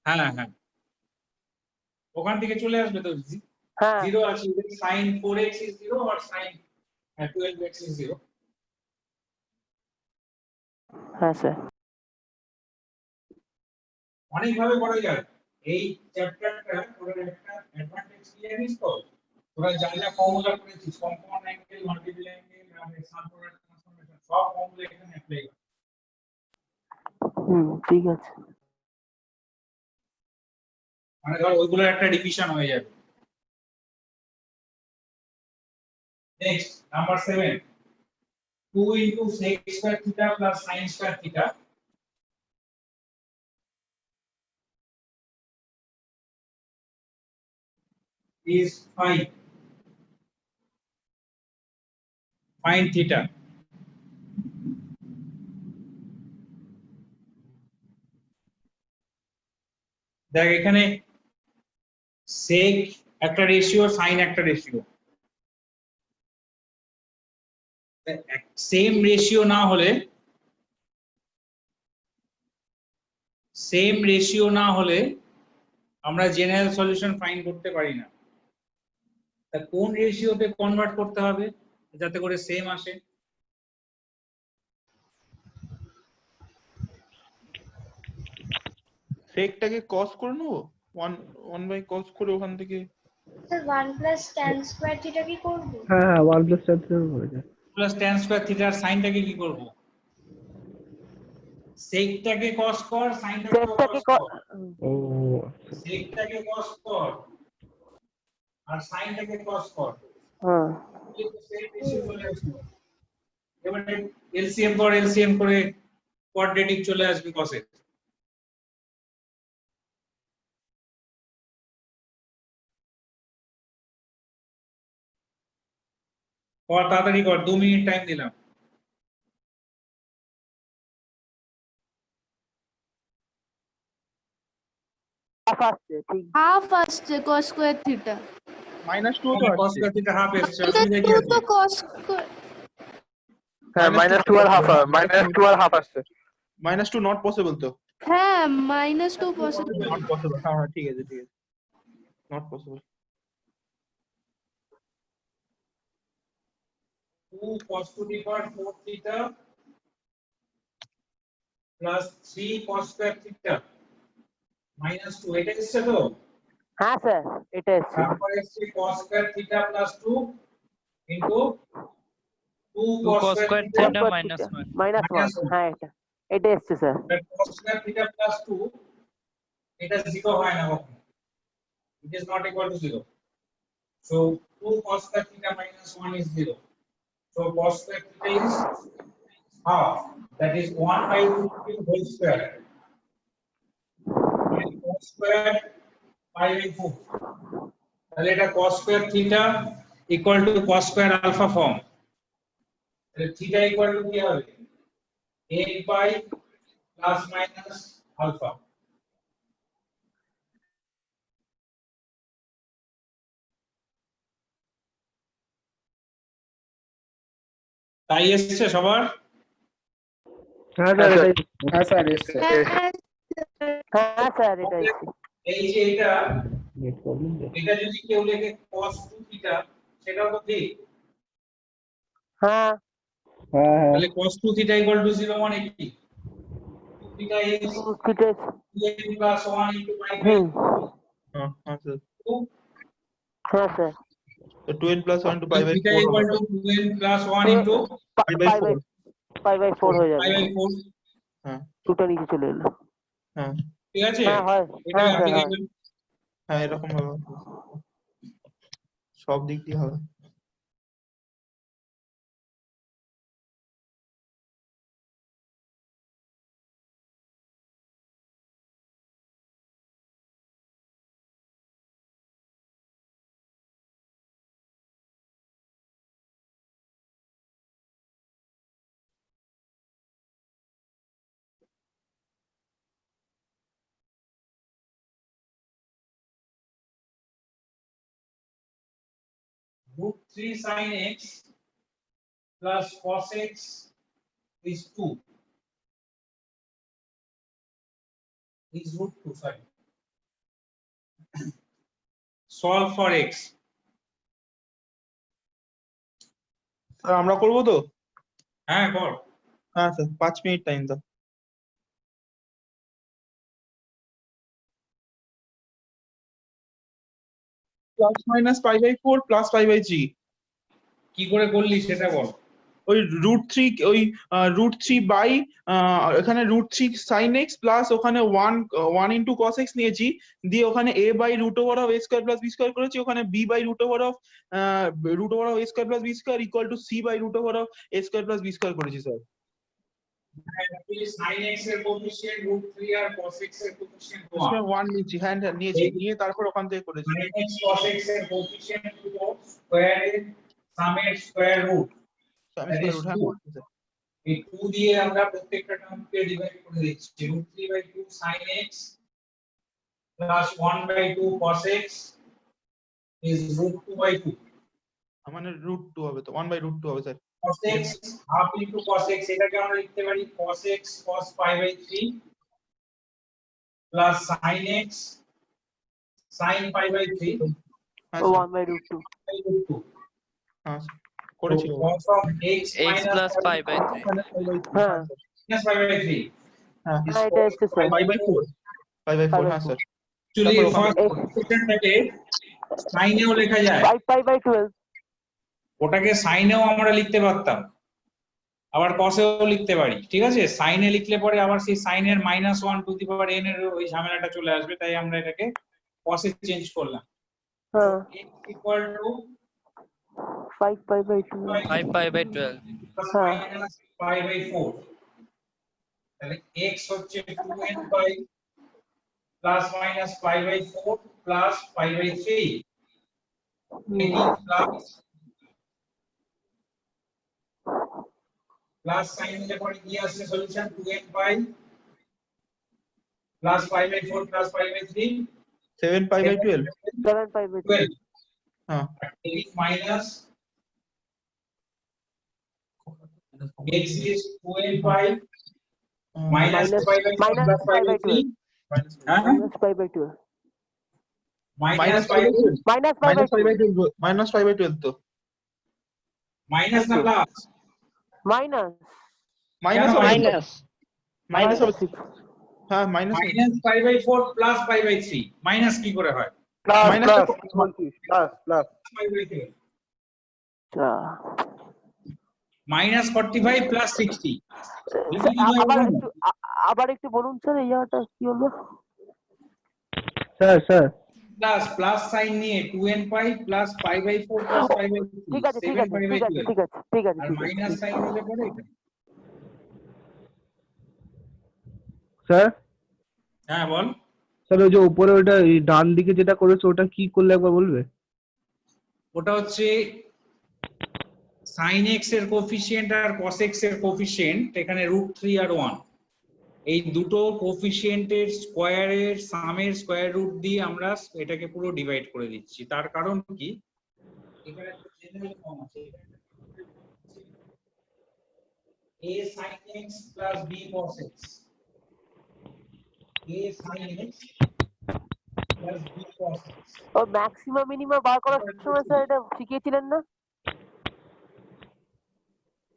হ্যাঁ হ্যাঁ, ওখান থেকে চলে আসবে তো। হ্যাঁ 0 আছে, sin 4x is 0 or sin 12x is 0। হ্যাঁ স্যার অনেক ভাবে করা যায় এই চ্যাপ্টারটা। ওর একটা অ্যাডভান্টেজ কি জানিস তো, তোরা যা যা ফর্মুলা করেছিস, কম্পাউন্ড অ্যাঙ্গেল, মাল্টিপল অ্যাঙ্গেল, আর সাম প্রোডাক্ট ট্রান্সফরমেশন, সব ফর্মুলা এখানে অ্যাপ্লাই কর। ঠিক আছে। মানে ধর ওইগুলোর একটা ডিভিশন হয়ে যাবে। Next number 7, 2 into sec square theta plus sin square theta is 5. Find theta. দেখ এখানে sec একটা রেশিও, sin একটা রেশিও। সেম রেশিও না হলে আমরা জেনারেল সলিউশন ফাইন্ড করতে পারি না। তা কোন রেশিওতে কনভার্ট করতে হবে যাতে করে সেম আসে? সেকটাকে cos করে নেবো, 1/cos করে ওখান থেকে। Sir 1 plus tan square theta কি করব? হ্যাঁ 1 + tan হয়ে যায়। প্লাস tan স্কয়ার থিটা আর সাইনটাকে কি করব? সেকটাকে cos কর, সাইনটাকে সেকটাকে cos কর। ও সেকটাকে cos কর আর সাইনটাকে cos কর। হ্যাঁ এই তো সেক রেশিও চলে আসলো। এবারে এলসিএম করে কোয়াড্রেটিক চলে আসবে cos এর। কর তাড়াতাড়ি কর, 2 মিনিট টাইম দিলাম। হাফ আসছে ঠিক হাফ আসছে cos স্কয়ার থিটা -2 তো cos আসছে। স্কয়ার থিটা হাফ এসছে, আমাদের অসুবিধা কি 2 আছে? তো cos স্কয়ার হ্যাঁ -2 আর হাফ -2 আর হাফ আসছে। -2 নট পসিবল তো। হ্যাঁ -2 পসিবল নট পসিবল, হ্যাঁ হ্যাঁ, ঠিক আছে ঠিক আছে, not possible. 2 cos to the power 4 theta plus 3 cos square theta -2, এটা এসছে তো? হ্যাঁ স্যার এটা এসছে তারপর এসছে cos square theta plus 2 into 2 2 cos cos square square theta theta -1 minus one. হ্যাঁ এটা এসছে sir cos square theta plus 2 এটা 0 হয় না কখনো, it is not equal to 0, so 2 cos square theta minus 1 is 0, so cos square theta is half, that is 1 by root 3 whole square, and cos square pi by 4, তাহলে এটা cos square theta equal to cos square alpha form, তাহলে theta equal to কি হবে 8 by plus minus alpha, তাই এসছে সবার? হ্যাঁ sir এটাই। হ্যাঁ স্যার এসছে। হ্যাঁ স্যার এটা এসছে এই যে এটা যদি কেউ লেখে cos 2 থিটা সেটাও তো ঠিক, হ্যাঁ তাহলে cos 2 থিটা equal to 0 মানে কি 2 theta is theta 2n plus 1 into pi by হুম হ্যাঁ হ্যাঁ স্যার, 2, হ্যাঁ স্যার তো 2n plus 1 to pi by theta 4 equal to 2n plus 1 into pi by 4। Pi by 4 হয়ে pi যাবে by 4, হ্যাঁ দুটো নিচে চলে এলো হ্যাঁ ঠিক আছে? হ্যাঁ হয় এটা হ্যাঁ স্যার হয় অ্যাপ্লিকেশন হ্যাঁ, এরকম হবে, সব দিক দিয়ে হবে। root 3 sin x plus cos x is 2, is root 2, sorry, solve for x, sir আমরা করবো তো? হ্যাঁ কর, হ্যাঁ স্যার, 5 মিনিট টাইম দাও। Plus minus pi by 4 plus pi by 3, কি করে করলি সেটা বল। ওই √3, ওই √3 বাই এখানে √3 sin x প্লাস ওখানে 1 ইনটু cos x নিয়েছি, দিয়ে ওখানে a by √a square plus b square করেছি, ওখানে b by √a square plus b square equal to c by √a square plus b square করেছি স্যার। অ্যাকচুয়ালি sin x এর coefficient √3 আর cos x এর coefficient 1 নিয়েছি, হ্যাঁ নিয়েছি, নিয়ে তারপর ওখান থেকে করেছি। sin x cos x এর কোএফিশিয়েন্ট হলো স্কয়ার এর সামের স্কয়ার রুট, আমি স্কয়ার রুট, হ্যাঁ স্যার, এই 2 দিয়ে আমরা প্রত্যেকটা টার্মকে ডিভাইড করে দিচ্ছি, √3/2 sin x plus 1/2 cos x is √2/2, মানে √2 হবে তো, 1/√2 হবে sir. cos x half into cos x, এটাকে আমরা লিখতে পারি cos x cos pi/3 plus sin x sin pi/3 হ্যাঁ 1/√2 হ্যাঁ করেছি। cos of x x plus pi by 3 হ্যাঁ minus pi/3, হ্যাঁ হ্যাঁ এটা এসছে স্যার পাই বাই 4 হ্যাঁ স্যার। actually তারপর ওখানে- ফার্স্ট কোএফিশিয়েন্টটাকে সাইনেও লেখা যায়, পাই বাই 12 ওটাকে সাইনেও আমরা লিখতে পারতাম, আবার কসেও লিখতে পারি, ঠিক আছে। সাইনে লিখলে পরে আবার সেই সাইনের -1 টু দি পাওয়ার n এর ওই ঝামেলাটা চলে আসবে, তাই আমরা এটাকে কসে চেঞ্জ করলাম। হ্যাঁ x equal to 5 pi by 2 5 pi/12 হ্যাঁ π/4, তাহলে x হচ্ছে 2n pi plus minus π/4 plus π/3, এটি প্লাস সাইন নিলে পরে কি আসছে solution 2n pi plus π/4 plus π/3 7 pi by 12 7 pi by 2 12, হ্যাঁ এটি minus x is 2n pi minus π/4 plus π/3, হ্যাঁ minus pi by 12 minus -5 by 12 minus pi by 2 -5 by 12 তো minus না plus minus minus minus minus হবে হ্যাঁ minus minus π/4 plus π/3, minus কি করে হয়? প্লাস Minus প্লাস টা- বলছিস প্লাস প্লাস π/12 আচ্ছা মাইনাস 45 প্লাস 60, আবার একটু বলুন স্যার এই জায়গাটা কি হলো sir sir plus plus sign নিয়ে 2n পাই প্লাস π/4 প্লাস π/3, ঠিক আছে ঠিক 7 আছে ঠিক আছে π/12, ঠিক আছে ঠিক আছে আর ঠিক মাইনাস আছে সাইন নিলে পরে এটা। স্যার হ্যাঁ বল। স্যার ওই যে উপরে ওটা ডান দিকে যেটা করেছে ওটা কি করলে একবার বলবে? ওটা হচ্ছে sin x এর কোএফিসিয়েন্ট আর cos x এর কোএফিসিয়েন্ট, এখানে √3 আর 1 এই দুটো কোএফিসিয়েন্টের স্কয়ারের সামের স্কয়ার রুট দিয়ে আমরা এটাকে পুরো ডিভাইড করে দিচ্ছি। তার কারণ কি, এখানে একটা জেনারেল ফর্ম আছে, a sin x plus b cos x, a sin x plus b cos x। ও ম্যাক্সিমাম মিনিমাম বার করার সময় স্যার এটা শিখিয়েছিলেন না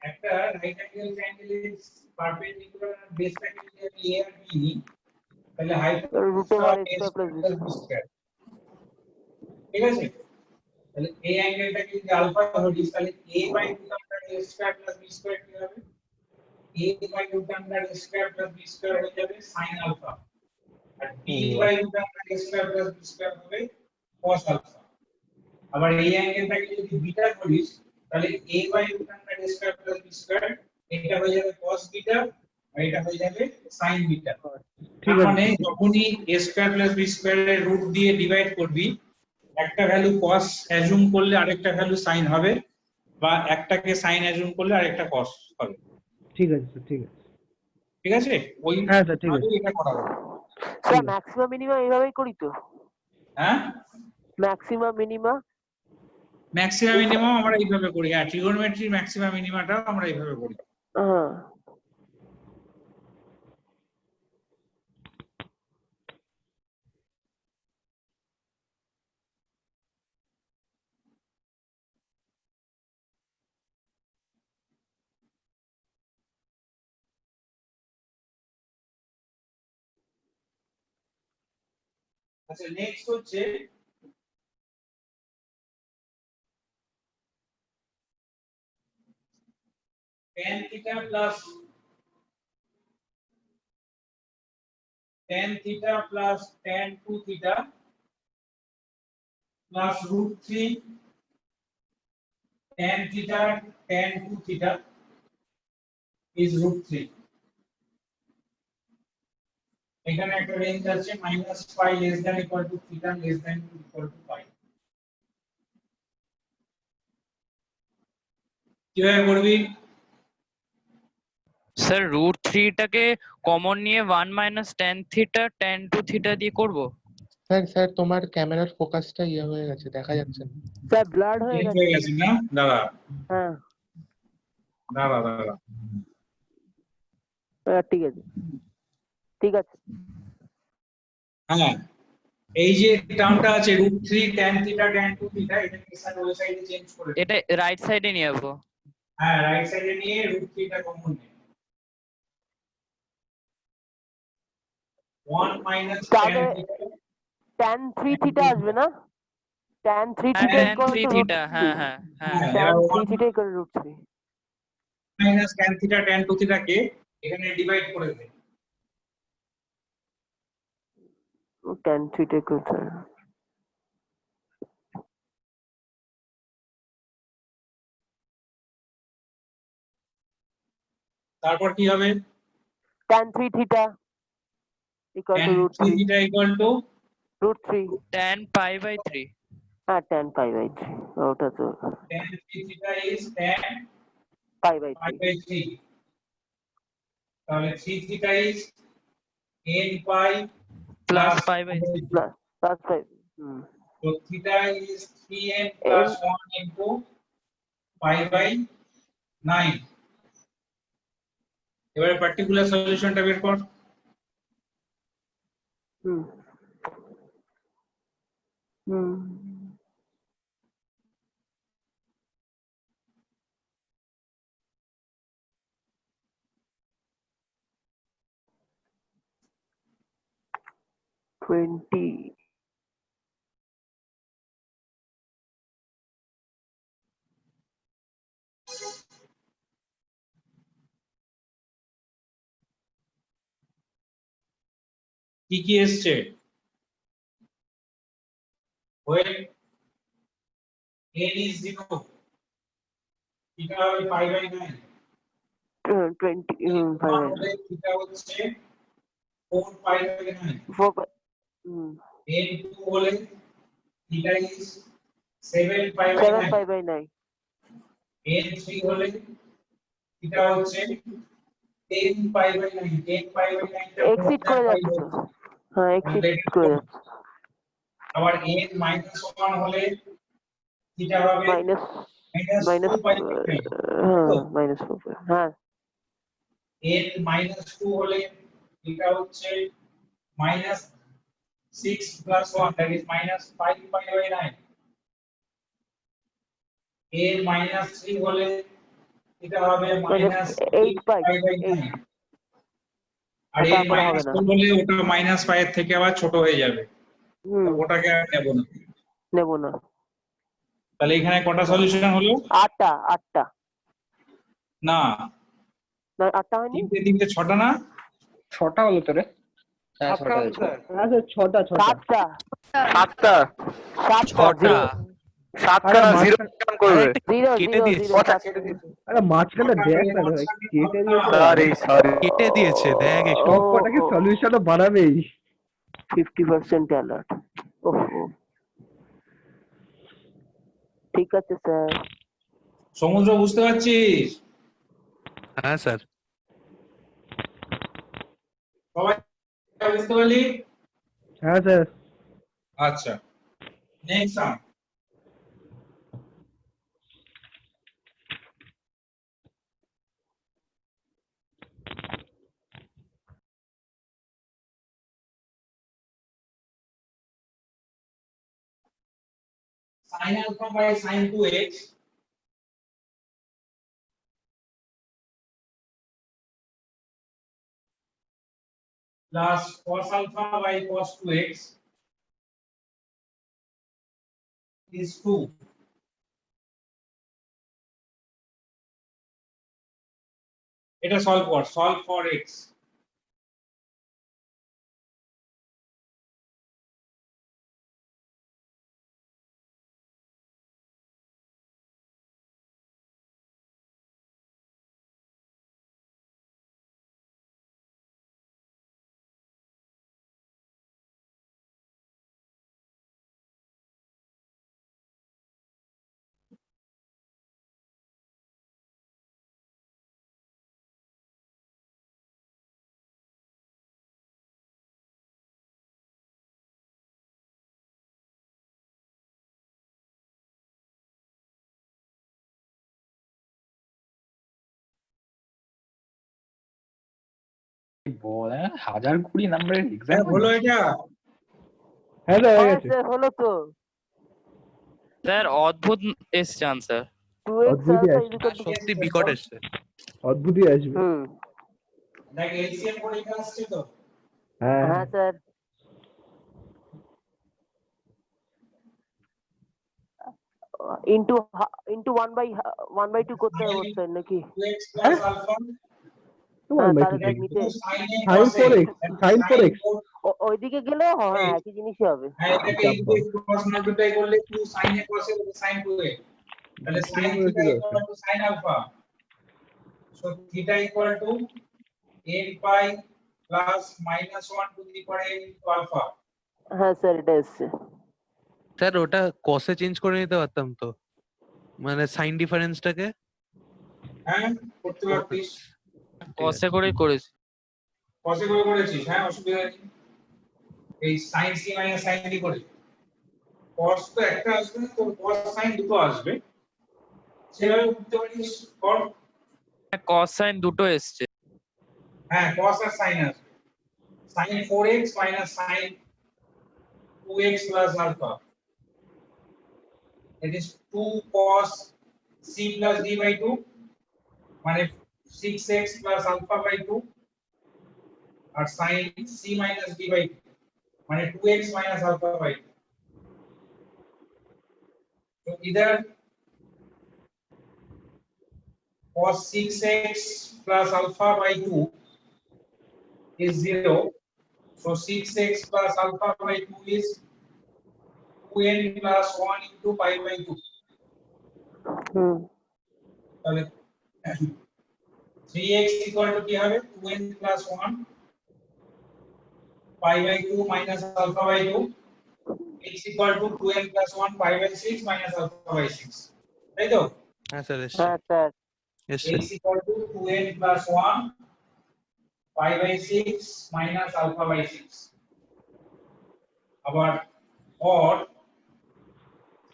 একটা right angle triangle is perpendicular আর বেস অ্যাঙ্গেল যদি a আর b নিই, তাহলে root over a square plus b b square, ঠিক আছে। তাহলে a অ্যাঙ্গেলটাকে যদি আলফা ধরি তাহলে a by root under a square plus b square কি হবে, a by root under a square plus b square হয়ে যাবে sin আলফা, আর b by root under a square plus b square হবে cos alpha. আবার এই অ্যাঙ্গেলটাকে যদি বিটা ধরিস তাহলে a by root under a square plus b square, এটা হয়ে যাবে cos বিটা আর এটা হয়ে যাবে sin বিটা। ঠিক তার আছে মানে যখনই a square plus b square এর রুট দিয়ে ডিভাইড করবি, একটা ভ্যালু cos অ্যাজুম করলে আরেকটা ভ্যালু sin হবে, বা একটাকে sin অ্যাজুম করলে আরেকটা cos হবে। ঠিক আছে স্যার ঠিক আছে ঠিক আছে, ওই হ্যাঁ স্যার ঠিক আছে ভাবেই এটা করা হবে। স্যার ম্যাক্সিমাম মিনিমাম এইভাবেই করি তো হ্যাঁ ম্যাক্সিমাম মিনিমাম ম্যাক্সিমাম মিনিমাম আমরা এইভাবে করি, হ্যাঁ ট্রিগোনোমেট্রির ম্যাক্সিমাম মিনিমাটাও আমরা এইভাবে করি। হ্যাঁ আচ্ছা নেক্সট হচ্ছে tan theta plus tan 2 theta plus √3 tan 2 theta is √3। এখানে একটা রেঞ্জ আছে -π less than equal to theta less than equal to π। কিভাবে করবি? স্যার √3টাকে কমন নিয়ে 1 - tan থিটা tan 2 থিটা দিয়ে করব। স্যার তোমার ক্যামেরার ফোকাসটা হয়ে গেছে, দেখা যাচ্ছে না। স্যার ব্লাড হয়ে চেঞ্জ গেছে হয়ে গেছে না? দাঁড়া হ্যাঁ দাঁড়া ঠিক আছে ঠিক আছে হ্যাঁ, এই যে টার্মটা আছে √3 tan theta tan 2 theta, এটাকে স্যার ওই সাইডে চেঞ্জ করে দিই। এটা রাইট সাইডে নিয়ে যাবো। হ্যাঁ রাইট সাইডে নিয়ে √3 টা কমন নে, 1 - তাহলে tan theta tan 3 থিটা আসবে না tan 3 হ্যাঁ থিটা tan 3 থিটা, হ্যাঁ হ্যাঁ হ্যাঁ tan 3 theta equal to √3 minus tan theta tan 2 theta কে এখানে ডিভাইড করে দেয়। tan theta কোথায়? তারপর কি হবে? tan 3 theta equal tan to root 3 3. Theta equal two root 3. tan pi by 3. হ্যাঁ tan pi by 3 ওটা তো tan 3 theta is tan pi by pi 3 by 3, তাহলে 3 theta is n pi Plus pi by 3. plus 5. so theta is 3n plus 1 into pi by 9. এবারে particular সলিউশনটা বের কর। হুম হুম 20 কি কি এসছে? when n is 0 থিটা হবে pi by 9, 20 pi by 9 theta হচ্ছে 4 pi by 9, 4 pi n 2 হলে theta is 7 pi by 7 9, pi by 9 n 3 হলে থিটা হচ্ছে 10 pi by 9, 10 pi by 9 টা exit করে যাচ্ছে তো হ্যাঁ exit করে যাচ্ছে আবার n minus 1 হলে থিটা হবে minus minus 2 pi by 9, হ্যাঁ minus 4 হ্যাঁ n minus 2 হলে থিটা হচ্ছে minus 6 plus 1, that is minus 5 pi by 9, n minus 3 হলে এটা হবে minus 8 pi by 9, R n minus 4 হলে ওটা minus 5 এর থেকে আবার ছোট হয়ে যাবে, ওটাকে আর নেব না। তাহলে এখানে কটা সলিউশন হলো? 8টা না না 8টা হয়নি 3 3 6টা না 6টা হলো তো রে। হ্যাঁ 6টা হয়েছে। হ্যাঁ স্যার 6টা 7টা 7টা 7টা না 0 কেমন করবে? কেটে দিয়েছে আরে মাঝখানে দেখ না ভাই কেটে দিয়েছে সরি কেটে দিয়েছে দেখ একটু সব কটা কি সলিউশনটা বানাবেই 50% অ্যালার্ট ওহো ঠিক আছে স্যার সমুদ্র বুঝতে পারছিস? হ্যাঁ স্যার সবাই বুঝতে পারলি? হ্যাঁ স্যার আচ্ছা next some sin alpha by sin 2x plus cos alpha by cos 2x is 2. এটা সলভ কর, solve for x. বল 1020 নম্বরের এক্সাম হলো এটা? হ্যাঁ স্যার হয়ে গেছে স্যার হলো তো স্যার অদ্ভুত এসছে আনসার 2x অদ্ভুতই alpha আসবে। is equal to সত্যি বিকট এসছে অদ্ভুতই আসবে দেখ এলসিএম পরীক্ষা আসছে তো? হ্যাঁ হ্যাঁ স্যার ইনটু 1/2 করতে হবে ওর সাইড নাকি? 2x plus alpha হ্যাঁ তাহলে দেখ নিচে সাইন 4x সাইন 4x ওইদিকে গেলেও হ্যাঁ একই জিনিসই হবে। হ্যাঁ এটাকে ইনটু ক্রস মাল্টিপ্লাই করলে 2 sin a cos a sin 2a তাহলে sin theta equal to sin alpha so theta equal to n pi plus minus 1 to the power n into alpha হ্যাঁ স্যার এটা এসছে। স্যার ওটা কসে change করে নিতে পারতাম তো, মানে সাইন ডিফারেন্সটাকে। হ্যাঁ করতে পারতিস, কসে করেই করেছি। কসে করে করেছিস, হ্যাঁ অসুবিধা নেই। এই sin c minus sin d করে cos তো একটা আসবে না, তো cos sin দুটো আসবে, সেভাবে করতে পারিস। কর কস সাইন দুটো এসছে। হ্যাঁ cos আর sin আসবে, sin 4x minus sin 2x plus alpha, that is 2 cos c plus d by 2 মানে 6x plus alpha by 2 R sin c minus d by 2 মানে 2x minus alpha by 2. So either cos 6x plus alpha by 2 is 0, so 6x plus alpha by 2 is 2n plus 1 into pi by 2. তাহলে 3x equal to কি হবে 2n plus 1 pi by 2 minus alpha by 2, x equal to 2n plus 1 pi by 6 minus alpha by 6, তাই তো? হ্যাঁ sir এসছে হ্যাঁ sir এসছে। x equal to 2n plus 1 pi by 6 minus alpha by 6. আবার or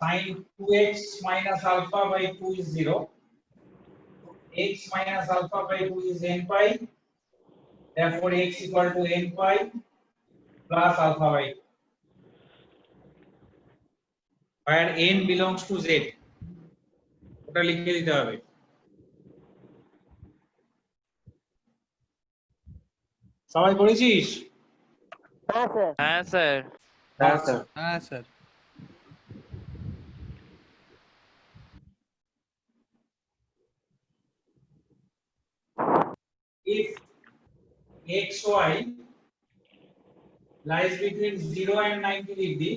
sin 2x minus alpha by 2 is 0, x minus alpha by 2 is n pi, therefore x equal to n pi plus alpha by 2, where n belongs to z, ওটা লিখে দিতে হবে। সবাই করেছিস? হ্যাঁ sir হ্যাঁ sir. হ্যাঁ স্যার। হ্যাঁ sir. If xy lies between 0 and 90 degree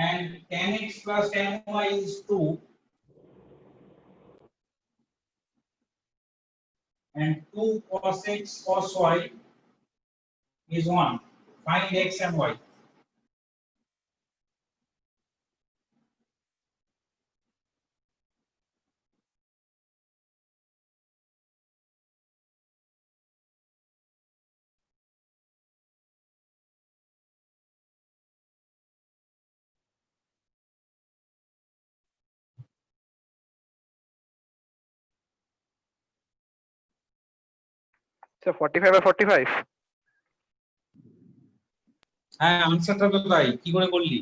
and tan x plus tan y is 2 and 2 cos x cos y is 1, find x and y. So 45 by 45. হ্যাঁ আনসারটা তো তাই, কি করে করলি?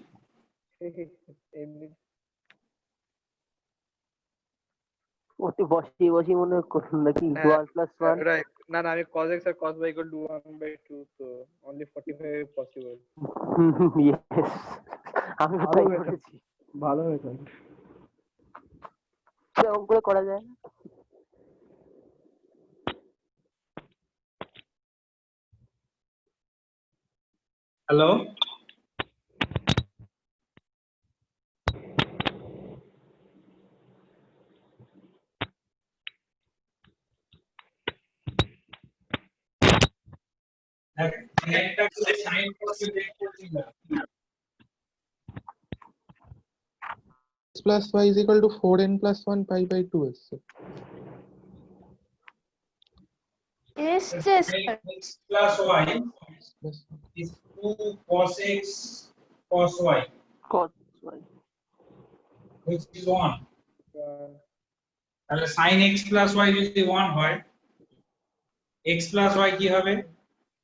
ওতে বসিয়ে মনে করুন নাকি 1 plus 1 Right. না না আমি cos x R cos y equal to 1/2, so only 45 is possible. yes আমি তাই করেছি। ভালো হয়েছে। কেমন করে করা যায়? হ্যালো একটা করে সাইন করতে বের করতে না, plus y is equal to 4n plus 1 pi by 2 এসছে। এসছে sir. x plus y is 2 cos x cos y cos y which is 1, তাহলে sin x plus y যদি 1 হয় x plus y কি হবে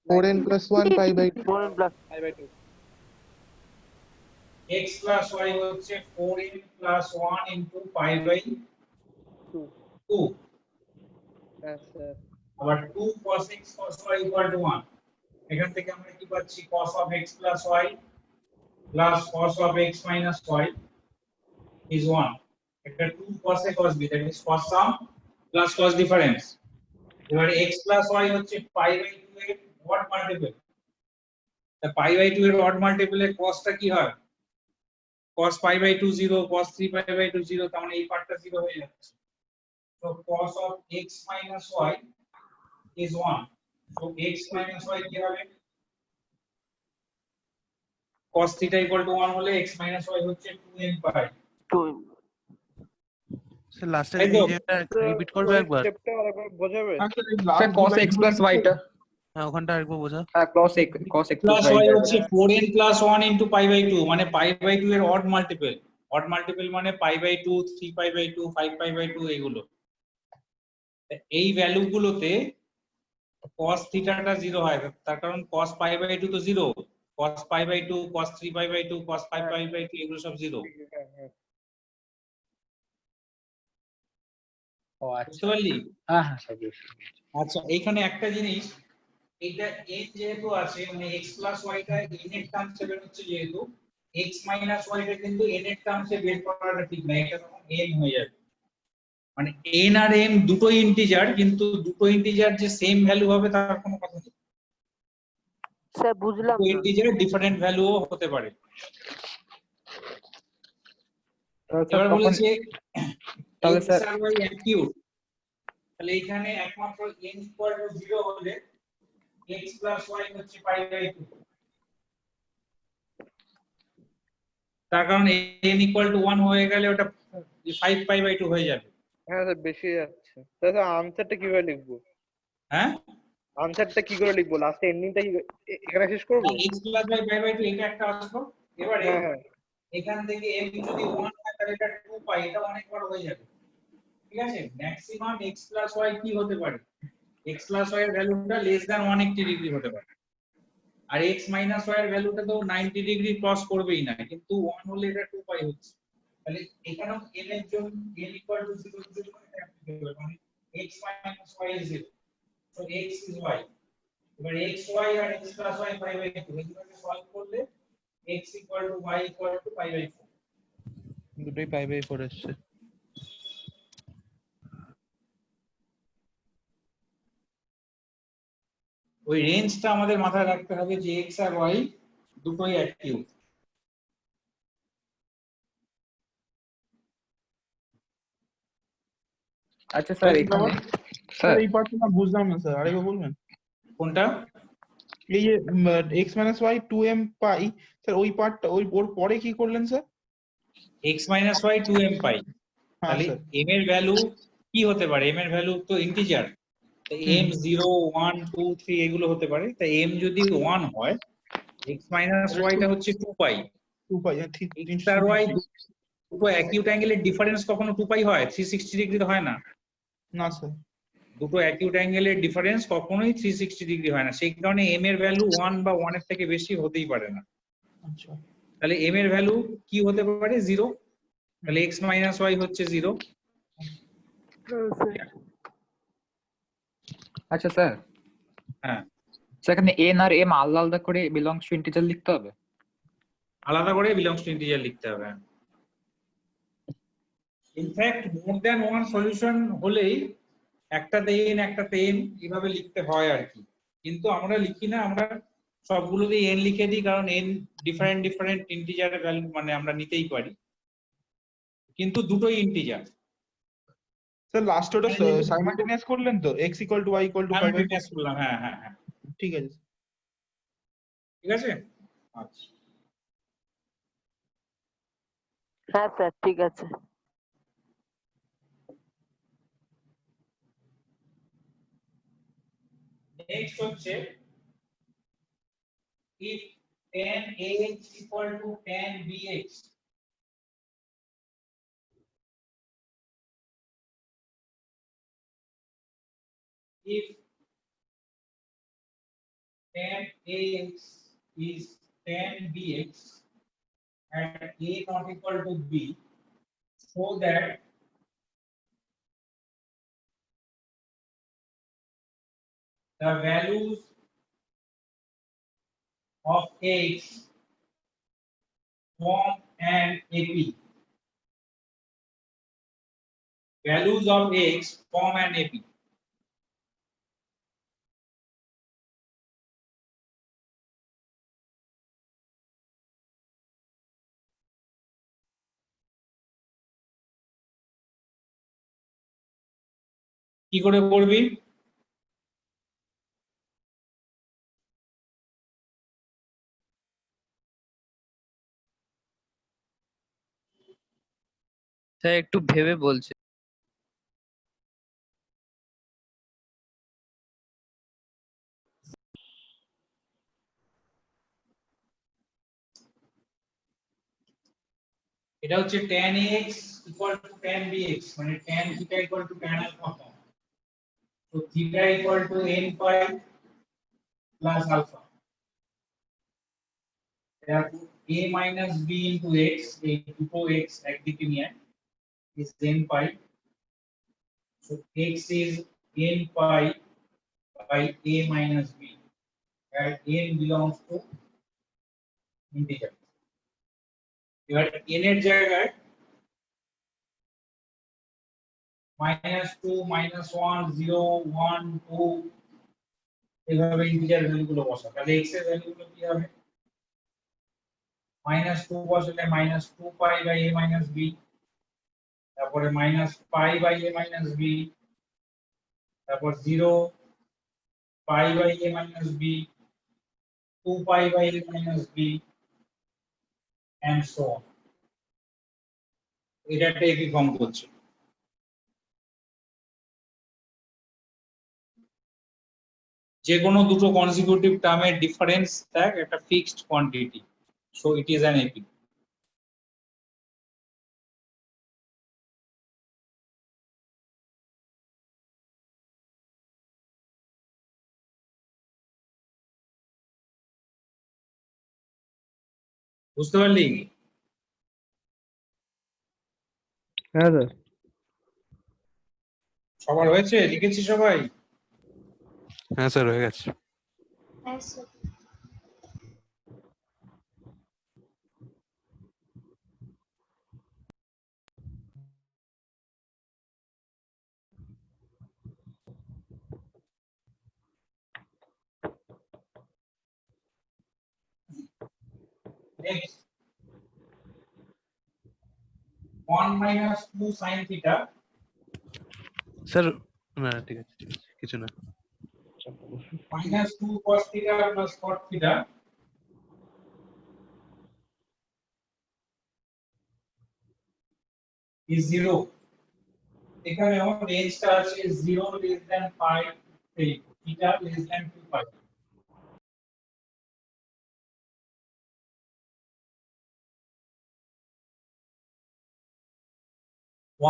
4n plus 1 pi by 2। 4n plus pi by 2. x plus y হচ্ছে 4n plus 1 into pi by 2, Yes sir. আবার 2 cos x cos y equal to 1, এখান থেকে আমরা কি পাচ্ছি cos of x plus y plus cos of x minus y is 1. এটা 2 cos a cos b, that is cos sum plus cos difference. এবারে x plus y হচ্ছে pi by 2 এর odd multiple. তা pi by 2 এর odd multiple এর cos টা কি হয়? cos pi by 2 0, cos 3 pi by 2 0, তার মানে এই পার্টটা 0 হয়ে যাচ্ছে। So cos of x minus y is 1. So x minus y কি হবে? cos theta equal to 1 হলে x minus y হচ্ছে 2n pi। স্যার লাস্টের তাই তো? এইটা রিপিট করবে একবার? স্টেপটা আরেকবার বোঝাবে? Sir cos x plus y টা হ্যাঁ ওখানটা আরেকবার বোঝা। হ্যাঁ cos x plus plus y y টা হচ্ছে 4n plus 1 into pi by 2, মানে pi by 2 এর odd multiple। odd multiple মানে pi by 2, 3 pi by 2, 5 pi by 2 এগুলো। এই ভ্যালু গুলোতে cos theta টা 0 হয়, তার কারণ cos pi by 2 তো 0, cos pi by 2, cos 3 pi by 2, cos 5 pi by 2 এগুলো সব 0। ও বুঝতে আচ্ছা পারলি? হ্যাঁ হ্যাঁ সব আচ্ছা এখানে একটা জিনিস, এটা n যেহেতু আছে মানে x plus y টা n এর টার্মসে বের হচ্ছে, যেহেতু x minus y টা কিন্তু n এর টার্মসে বের করাটা ঠিক না, এটা তখন n হয়ে যাবে। মানে n আর m দুটো ইন্টিজার, কিন্তু দুটো ইন্টিজার যে সেম ভ্যালু হবে তার কোনো কথা নেই। স্যার বুঝলাম দুটো না। ইন্টিজার ডিফারেন্ট ভ্যালুও হতে পারে। এবার বলেছে তাহলে x স্যার আর y অ্যাকিউট, তাহলে এখানে একমাত্র n ইকুয়াল টু 0 হলে x plus y হচ্ছে pi by 2, তার কারণ n ইকুয়াল টু 1 হয়ে গেলে ওটা 5 pi by 2 হয়ে যাবে। হ্যাঁ স্যার বেশি যাচ্ছে। তাহলে আনসারটা কিভাবে লিখবো? হ্যাঁ আনসারটা কি করে লিখবো? লাস্টে এন্ডিংটা কি এখানে শেষ করব? x plus y pi by 2 এটা একটা আসলো। এবারে হ্যাঁ হ্যাঁ এখান থেকে m যদি 1 হয় তাহলে এটা 2 pi, এটা অনেক বড় হয়ে যাবে। ঠিক আছে, ম্যাক্সিমাম x plus y কি হতে পারে? x plus y এর ভ্যালুটা লেস দ্যান 180 ডিগ্রি হতে পারে, আর x minus y এর ভ্যালুটা তো 90 ডিগ্রি ক্রস করবেই না, কিন্তু 1 হলে এটা 2 pi হচ্ছে। তাহলে এখানেও n এর জন্য n equal to 0 এর জন্য এটা applicable হবে, মানে x minus y is 0, so x is y। এবার x y R x plus y pi by 2 এগুলোকে সলভ করলে x equal to y equal to pi by 4। দুটোই পাই বাই 4 আসছে। ওই রেঞ্জটা আমাদের মাথায় রাখতে হবে যে x আর y দুটোই অ্যাকিউট। আচ্ছা স্যার এখানে স্যার এই পার্টটা না বুঝলাম না স্যার, আরেকবার বলবেন? কোনটা? এই যে x minus y 2m পাই, স্যার ওই পার্টটা ওর পরে কি করলেন sir? x minus y 2m pi, হ্যাঁ তাহলে স্যার। m এর ভ্যালু কি হতে পারে? m এর ভ্যালু তো ইন্টিজার, m 0 1 2 3 এগুলো হতে পারে। তাই m যদি 1 হয় x minus y টা হচ্ছে 2 pi। 2 পাই ঠিক। x আর y দুটো অ্যাকিউট অ্যাঙ্গেলের ডিফারেন্স কখনো 2 pi হয়? 360 ডিগ্রি তো হয় না। না স্যার। দুটো অ্যাকিউট অ্যাঙ্গেলের ডিফারেন্স কখনোই 360 ডিগ্রি হয় না, সেই কারণে m এর ভ্যালু 1 বা 1 এর থেকে বেশি হতেই পারে না। আচ্ছা তাহলে m এর ভ্যালু কি হতে পারে? 0। তাহলে x minus y হচ্ছে 0। আচ্ছা স্যার হ্যাঁ সেখানে n আর m আলাদা আলাদা করে বিলংস টু ইন্টিজার লিখতে হবে? আলাদা করে বিলংস টু ইন্টিজার লিখতে হবে। In fact more than one solution হলেই একটাতে n একটাতে n এইভাবে লিখতে হয় আর কি, কিন্তু আমরা লিখি না, আমরা সবগুলোতেই n লিখে দিই, কারণ n ডিফারেন্ট ডিফারেন্ট ইন্টিজারের ভ্যালু মানে আমরা নিতেই পারি, কিন্তু দুটোই ইন্টিজার। স্যার লাস্ট ওটা সাইমালটেনিয়াস করলেন তো, x equal to y equal to 5 by 4? Simultaneous করলাম, হ্যাঁ হ্যাঁ হ্যাঁ ঠিক আছে ঠিক আছে। আচ্ছা হ্যাঁ স্যার ঠিক আছে। নেক্সট হচ্ছে if tan ax equal to tan bx, if tan ax is tan bx and a not equal to b, so that the values of x form an AP. values of x form an AP. কি করে করবি? Sir একটু ভেবে বলছে। এটা হচ্ছে tan x equal to tan bx, মানে tan theta equal to tan alpha form. So theta equal to n pi plus alpha. Therefore a minus b into x, a দুটো x একদিকে নিয়ে is n pi. So x is n pi by a minus b, where n belongs to integer. এবার n এর জায়গায় -2 -1 0 1 2 এভাবে integer ভ্যালুগুলো বসা, তাহলে x এর ভ্যালুগুলো কি হবে? -2 বসালে -2 pi by a minus b, তারপরে -pi by a minus b, তারপর 0 pi by a minus b, 2 pi by a minus b, and so on. এটা একটা একই ফর্ম করছে। যে কোনো দুটো কনসিকিউটিভ টার্মের ডিফারেন্স দেখ একটা fixed quantity, so it is an AP. বুঝতে পারলি? হ্যাঁ স্যার। সবার হয়েছে? লিখেছি সবাই? হ্যাঁ স্যার হয়ে গেছে। হ্যাঁ sir. Next, 1 minus 2 sin theta sir না ঠিক আছে কিছু না। minus 2 cos theta plus cot theta is 0. এখানে আমার রেঞ্জটা আছে 0 less than pi till theta less than 2 pi.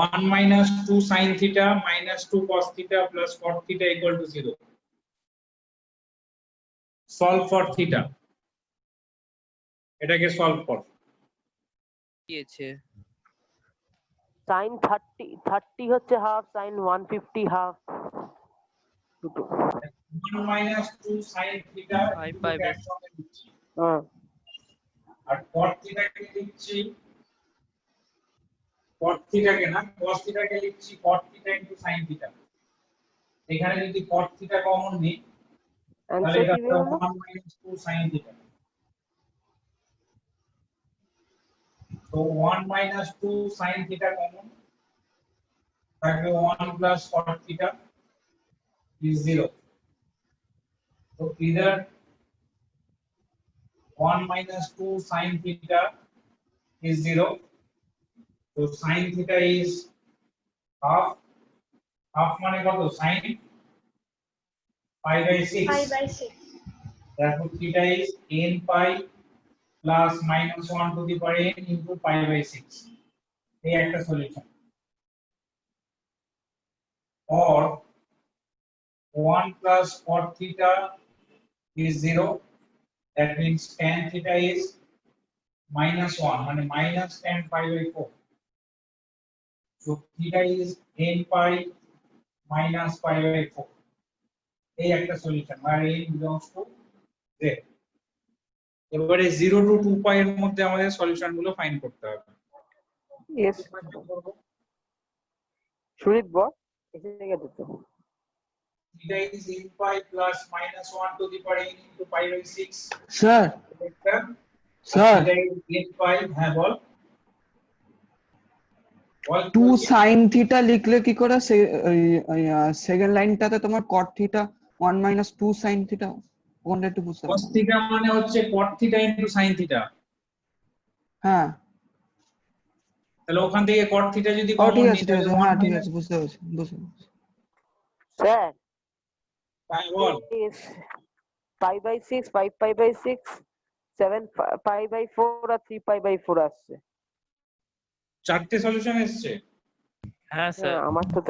One minus 2 sin theta minus 2 cos theta plus cot theta equal to 0. Solve for theta. এটাকে solve for. দিয়েছে sin 30 হচ্ছে half, sin 150 half, দুটো। 1 minus 2 sin theta pi by হ্যাঁ, আর cot theta কে লিখছি cot theta কে না cos theta কে লিখছি cot theta into sin theta। এখানে যদি cot theta কমন নিই তাহলে অ্যানসার এটা কি বের হলো? 1 minus 2 sin theta। So 1 minus 2 sin theta common, থাকবে 1 plus cot theta is 0. So either 1 minus 2 sin theta is 0. So sin theta is half. Half মানে কত? Sin pi by 6. Pi by 6. Therefore theta is n pi plus minus 1 to the power n into pi by 6. এই একটা solution. Or 1 plus cot theta is 0. That means tan theta is minus 1, মানে minus tan pi by 4. So theta is n pi minus pi by 4. এই একটা solution, where n belongs to z. এবারে 0 to 2 pi এর মধ্যে আমাদের solution গুলো find করতে হবে। ইয়েস। সুনীত বল এসে গেছে তো। theta is n pi plus minus 1 to the power n into pi by 6. Sir এটা sir theta is n pi, হ্যাঁ বল 2 sin থিটা লিখলে কি করে সেকেন্ড লাইনটাতে তোমার cot theta 1 minus 2 sin theta কোনটা একটু বুঝতে cos পারলাম theta মানে হচ্ছে cot theta into sin theta। হ্যাঁ তাহলে ওখান থেকে cot theta যদি ও কমন ঠিক নিই আছে তাহলে হ্যাঁ 1 ঠিক minus আছে বুঝতে পারছি sir ball pi by 6 5 pi by 6 7 pi by 4 আর 3 pi by 4 আসছে। চারটে সলিউশন এসেছে। হ্যাঁ স্যার আমারও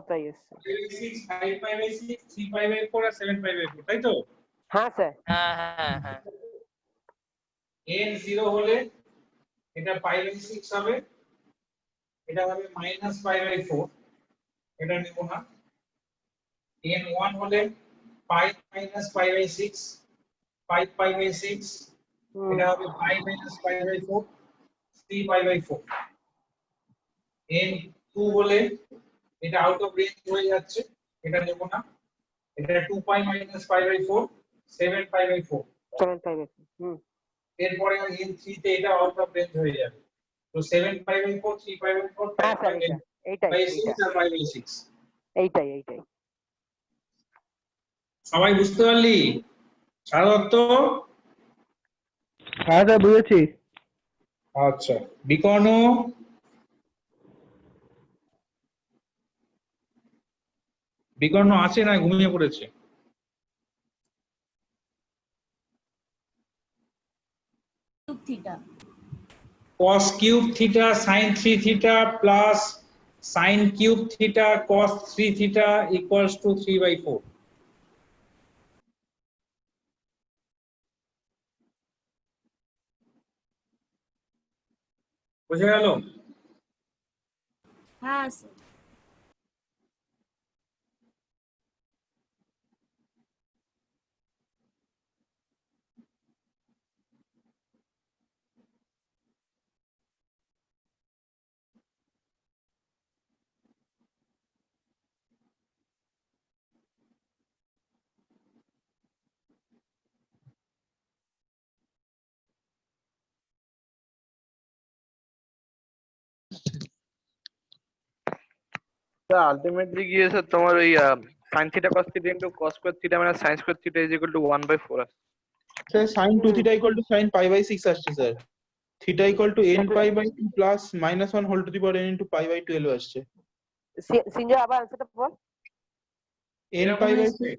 তাই এসছে 6 5 pi by 6 3 pi by 4 R 7 pi by 4, তাই তো? হ্যাঁ স্যার হ্যাঁ n 0 হলে এটা pi by 6 হবে, এটা হবে minus pi by 4, এটা নেব না। n 1 হলে pi minus pi by 6 5 pi by 6, এটা হবে pi minus pi by 4 3 pi by 4। n 2 হলে এটা আউট অফ রেঞ্জ হয়ে যাচ্ছে, এটা নেব না। এটা 2 pi minus pi by 4 7 pi by 4। 7 pi by 4 এরপরে n 3 তে এটা আউট অফ রেঞ্জ হয়ে যাবে, তো 7 pi by 4 3 pi by 4 হ্যাঁ 5 স্যার pi এইটাই by 6 আর pi by 6। এইটাই সবাই বুঝতে পারলি? সারদত্ত হ্যাঁ স্যার বুঝেছি। আচ্ছা বিকর্ণ বিকর্ণ আছে না ঘুমিয়ে পড়েছে? Theta cos cube theta sin 3 theta plus sin cube theta cos 3 theta equals to 3 by 4। বুঝে গেল? হ্যাঁ স্যার আলটিমেটলি গিয়ে স্যার তোমার ওই sin theta cos theta into cos square theta minus sin square theta is equal to 1/4 আসছে। Sir sin 2 theta equal to sin pi by 6 আসছে sir. Theta equal to n pi by 2 plus minus 1 whole to the power n into pi by 12 আসছে। সিনজয় আবার আনসারটা বল। n pi by 2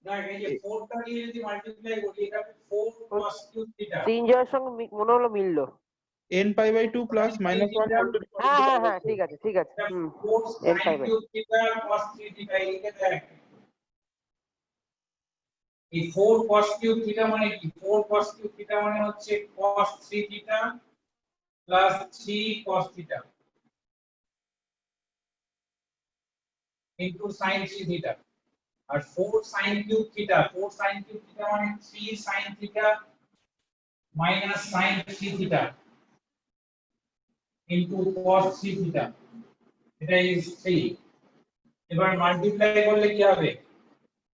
দেখ এই যে 4 টা দিয়ে যদি মাল্টিপ্লাই করি এটা 4 cos cube theta। সিনজয়ের সঙ্গে মনে হলো মিললো। n pi by 2 plus minus 1 whole to the হ্যাঁ ঠিক আছে n pi by 4 sin cube theta cos 3 theta লিখে দেখ। এই 4 cos cube theta মানে কি? 4 cos cube theta মানে হচ্ছে cos 3 theta plus 3 cos theta into sin 3 theta। আর 4 sin cube theta মানে 3 sin theta minus sin 3 theta into cos 3 theta, এটা is 3। এবার মাল্টিপ্লাই করলে কি হবে?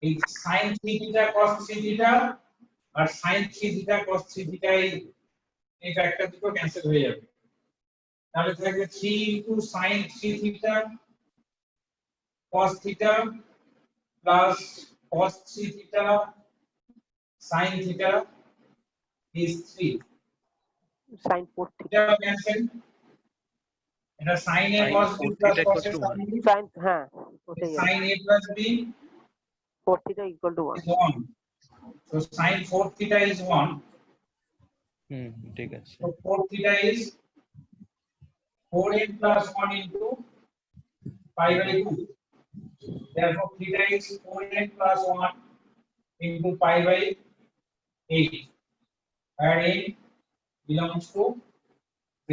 এই sin 3 theta cos 3 theta আর sin 3 theta cos 3 theta এই ফ্যাক্টর দুটো ক্যান্সেল হয়ে যাবে, তাহলে থাকবে 3 into sin 3 theta cos theta plus cos 3 theta sin theta is 3 sin 4 theta এটা ক্যান্সেল। এটা sin a cos b plus cos a sin b, sin হ্যাঁ ওটাই sin a plus b 4 theta equal to 1 is 1, so sin 4 theta is 1, ঠিক আছে। so 4 theta is 4n plus 1 into pi by 2, therefore theta is 4n plus 1 into pi by 8, where n belongs to z।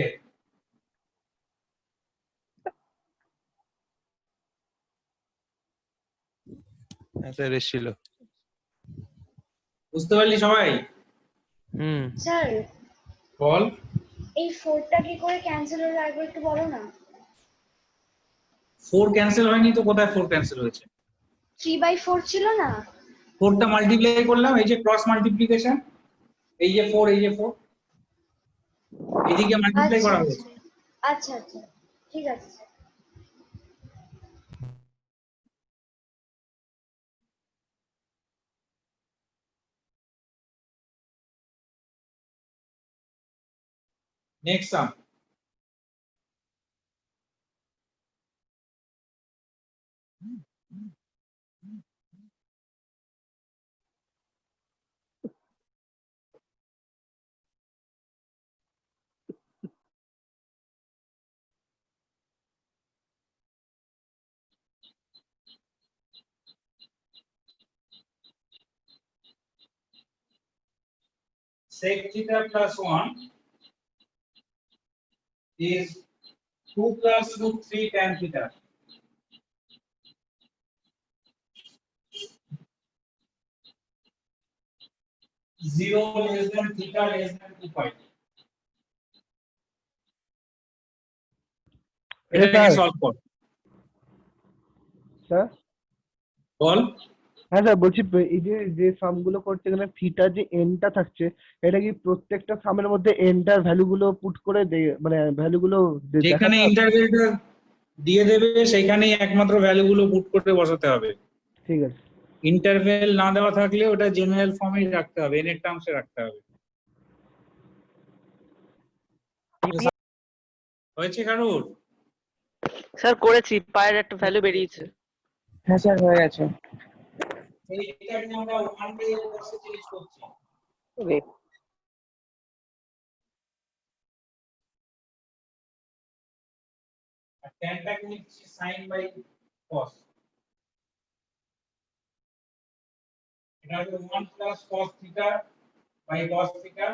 Sir এসেছিল। বুঝতে পারলি সবাই? Sir বল। এই 4টা কি করে ক্যান্সেল হলো একবার একটু বলো না। 4 ক্যান্সেল হয়নি তো, কোথায় 4 ক্যান্সেল হয়েছে? 3/4 ছিল না? 4টা মাল্টিপ্লাই করলাম, এই যে ক্রস মাল্টিপ্লিকেশন, এই যে 4, এই যে 4, এদিকে মাল্টিপ্লাই আচ্ছা করা আচ্ছা হয়েছে। আচ্ছা আচ্ছা ঠিক আছে sir. Next sum. Sec theta plus 1 is 2 plus root 3 tan theta. Zero less than theta less than 2 pi. এটাকে সলভ কর স্যার। বল। হ্যাঁ স্যার বলছি, এই যে যে সাম গুলো করছে এখানে থিটা যে এনটা থাকছে, এটা কি প্রত্যেকটা সামের মধ্যে এনটার ভ্যালু গুলো পুট করে মানে ভ্যালু গুলো যেখানে ইন্টারভ্যালটা দিয়ে দেবে সেখানেই একমাত্র ভ্যালু গুলো পুট করে বসাতে হবে। ঠিক আছে। ইন্টারভ্যাল না দেওয়া থাকলে ওটা জেনারেল ফর্মেই রাখতে হবে, এন এর টার্মসে রাখতে হবে। হয়েছে কারুর? স্যার করেছি, পায়ের একটা ভ্যালু বেরিয়েছে। হ্যাঁ স্যার হয়ে গেছে। এইটাকে আমরা 1 বাই এর বসে চেঞ্জ করছি। ওকে আর ট্যানটাকে নিচ্ছি sin বাই cos। এটা হবে 1 plus cos theta by cos theta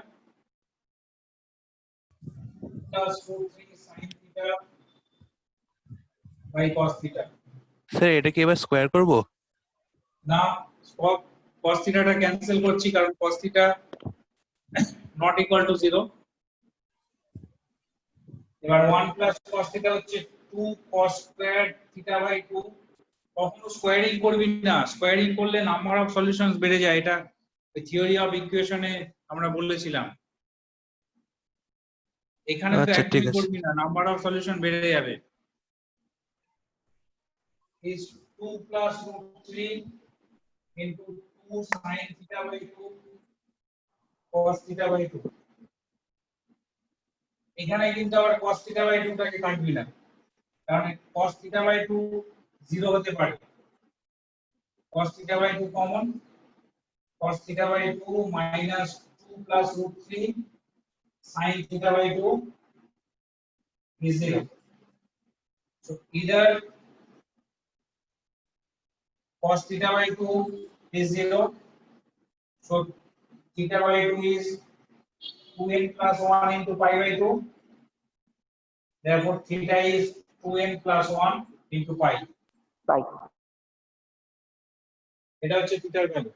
plus root 3 sin theta by cos theta. Sir এটা কি এবার স্কোয়ার করব? না, cos থিটাটা ক্যান্সেল করছি কারণ cos theta not equal to 0। এবার 1 প্লাস cos থিটা হচ্ছে 2 cos স্কয়ার থিটা বাই 2। কখনো স্কোয়ারিং করবি না, স্কোয়ারিং করলে নাম্বার অফ সলিউশনস বেড়ে যায়, এটা থিওরি অফ ইকুয়েশনে আমরা বলেছিলাম। এখানে তো আচ্ছা ঠিক একদমই আছে। করবি না, নাম্বার অফ সলিউশন বেড়ে যাবে। is 2 plus root 3 into 2 sin theta by 2 cos theta by 2। এখানে কিন্তু আবার cos theta by 2 টাকে কাটবি না, কারণ cos theta by 2 0 হতে পারে। cos theta by 2 common, cos theta by 2 minus 2 plus root 3 sin theta by 2 is 0. So either cos theta by 2 is 0, so theta by 2 is 2n plus 1 into pi by 2, therefore theta is 2n plus 1 into pi. এটা হচ্ছে থিটার value.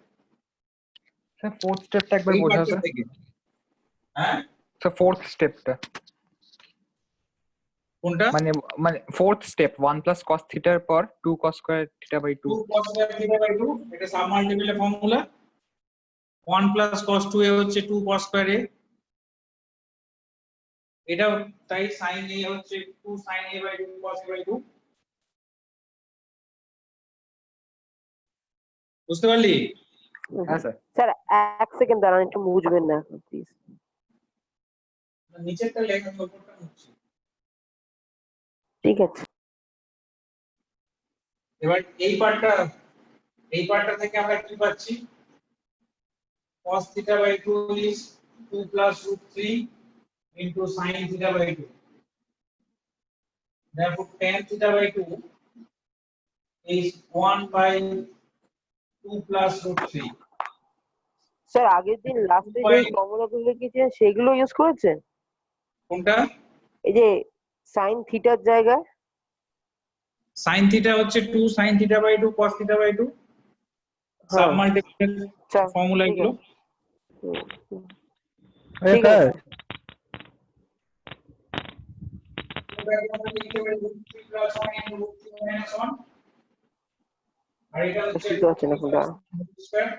Sir fourth স্টেপটা একবার এই বোঝাও পার্টটা sir. থেকে হ্যাঁ স্যার ফোর্থ স্টেপটা কোনটা? মানে মানে ফোর্থ স্টেপ 1 প্লাস cos থিটার পর 2 cos square theta by 2। 2 cos square theta by 2 এটা sub multiply formula. 1 plus cos 2a হচ্ছে 2 cos স্কয়ার a, এটা তাই sin a হচ্ছে 2 sin a by 2 cos a by 2। বুঝতে পারলি? হ্যাঁ স্যার। স্যার এক সেকেন্ড দাঁড়ান, একটু বুঝবেন না প্লিজ। নিচেরটা লেখা আমি উপরটা মুছছি। ঠিক আছে। এবার এই পার্টটা থেকে আমরা কি পাচ্ছি? cos theta by 2 is 2 plus root 3 into sin theta by 2. Therefore tan theta by 2 is 1 by 2 plus root 3. Sir আগের দিন লাস্টে যে ফর্মুলাগুলো লিখেছেন সেগুলো ইউজ করেছেন? কোনটা? এই যে sin থিটার জায়গায় sin theta হচ্ছে 2 sin theta by 2 cos theta by 2 sub multiply formula এগুলো। স্যার আমরা লিখতে পারি √3 + 1 * √3 - 1 আর এটা হচ্ছে বুঝতে পারছি না কোনটা। স্কয়ার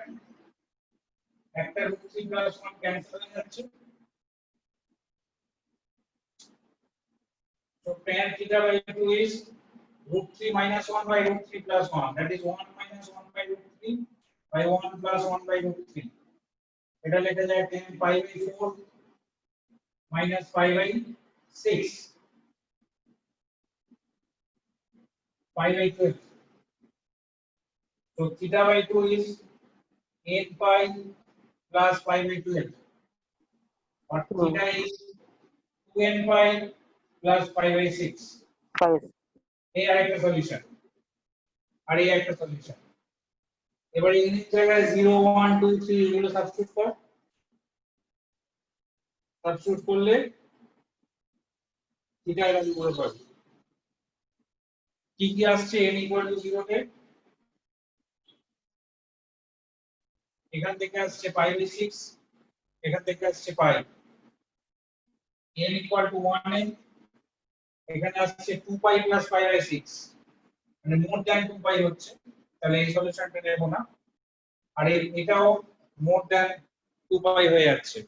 একটা √3 + 1 ক্যান্সেল হয়ে যাচ্ছে so tan theta by 2 is √3 - 1 by √3 + 1 that is 1 - 1 by √3 by 1 + 1 by √3 এটা লেখা যায় 10 pi by 4 minus pi by 6 pi by 12 so theta by 2 is 8 pi plus pi by 12 or theta is 2n pi plus pi by 6 এই আরেকটা solution আর এই একটা solution এবারে এর জায়গায় 0 1 2 3 এগুলো সাবস্টিটিউট কর সাবস্টিটিউট করলে থিটা এর ভ্যালু গুলো পাবি কি কি আসছে n = 0 তে এখান থেকে আসছে pi by 6 এখান থেকে আসছে pi n = 1n এখানে আসছে 2 pi plus pi by 6 মানে মোর দ্যান 2 pi হচ্ছে তাহলে এই সলিউশনটা নেব না আর এটাও মোর দ্যান 2 pi হয়ে যাচ্ছে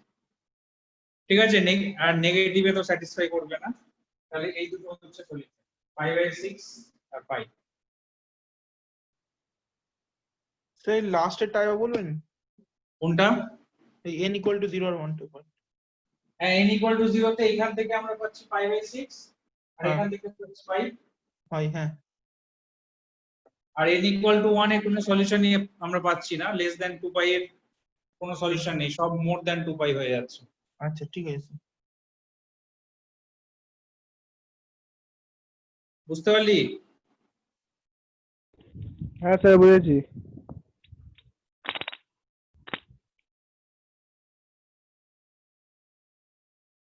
ঠিক আছে আর নেগেটিভে তো স্যাটিসফাই করবে না তাহলে এই দুটো হচ্ছে সলিউশন pi by 6 আর pi সেই লাস্টের টাইপা বলবেন কোনটা এই n = 0 আর 1 2 হ্যাঁ n = 0 তে এখান থেকে আমরা পাচ্ছি pi by 6 আর এখান থেকে পাচ্ছি pi হয় হ্যাঁ আর n = 1 এর কোনো সলিউশন নিয়ে আমরা পাচ্ছি না লেস দ্যান 2 pi এর কোনো সলিউশন নেই সব মোর দ্যান 2 pi হয়ে যাচ্ছে আচ্ছা ঠিক আছে বুঝতে পারলি হ্যাঁ স্যার বুঝেছি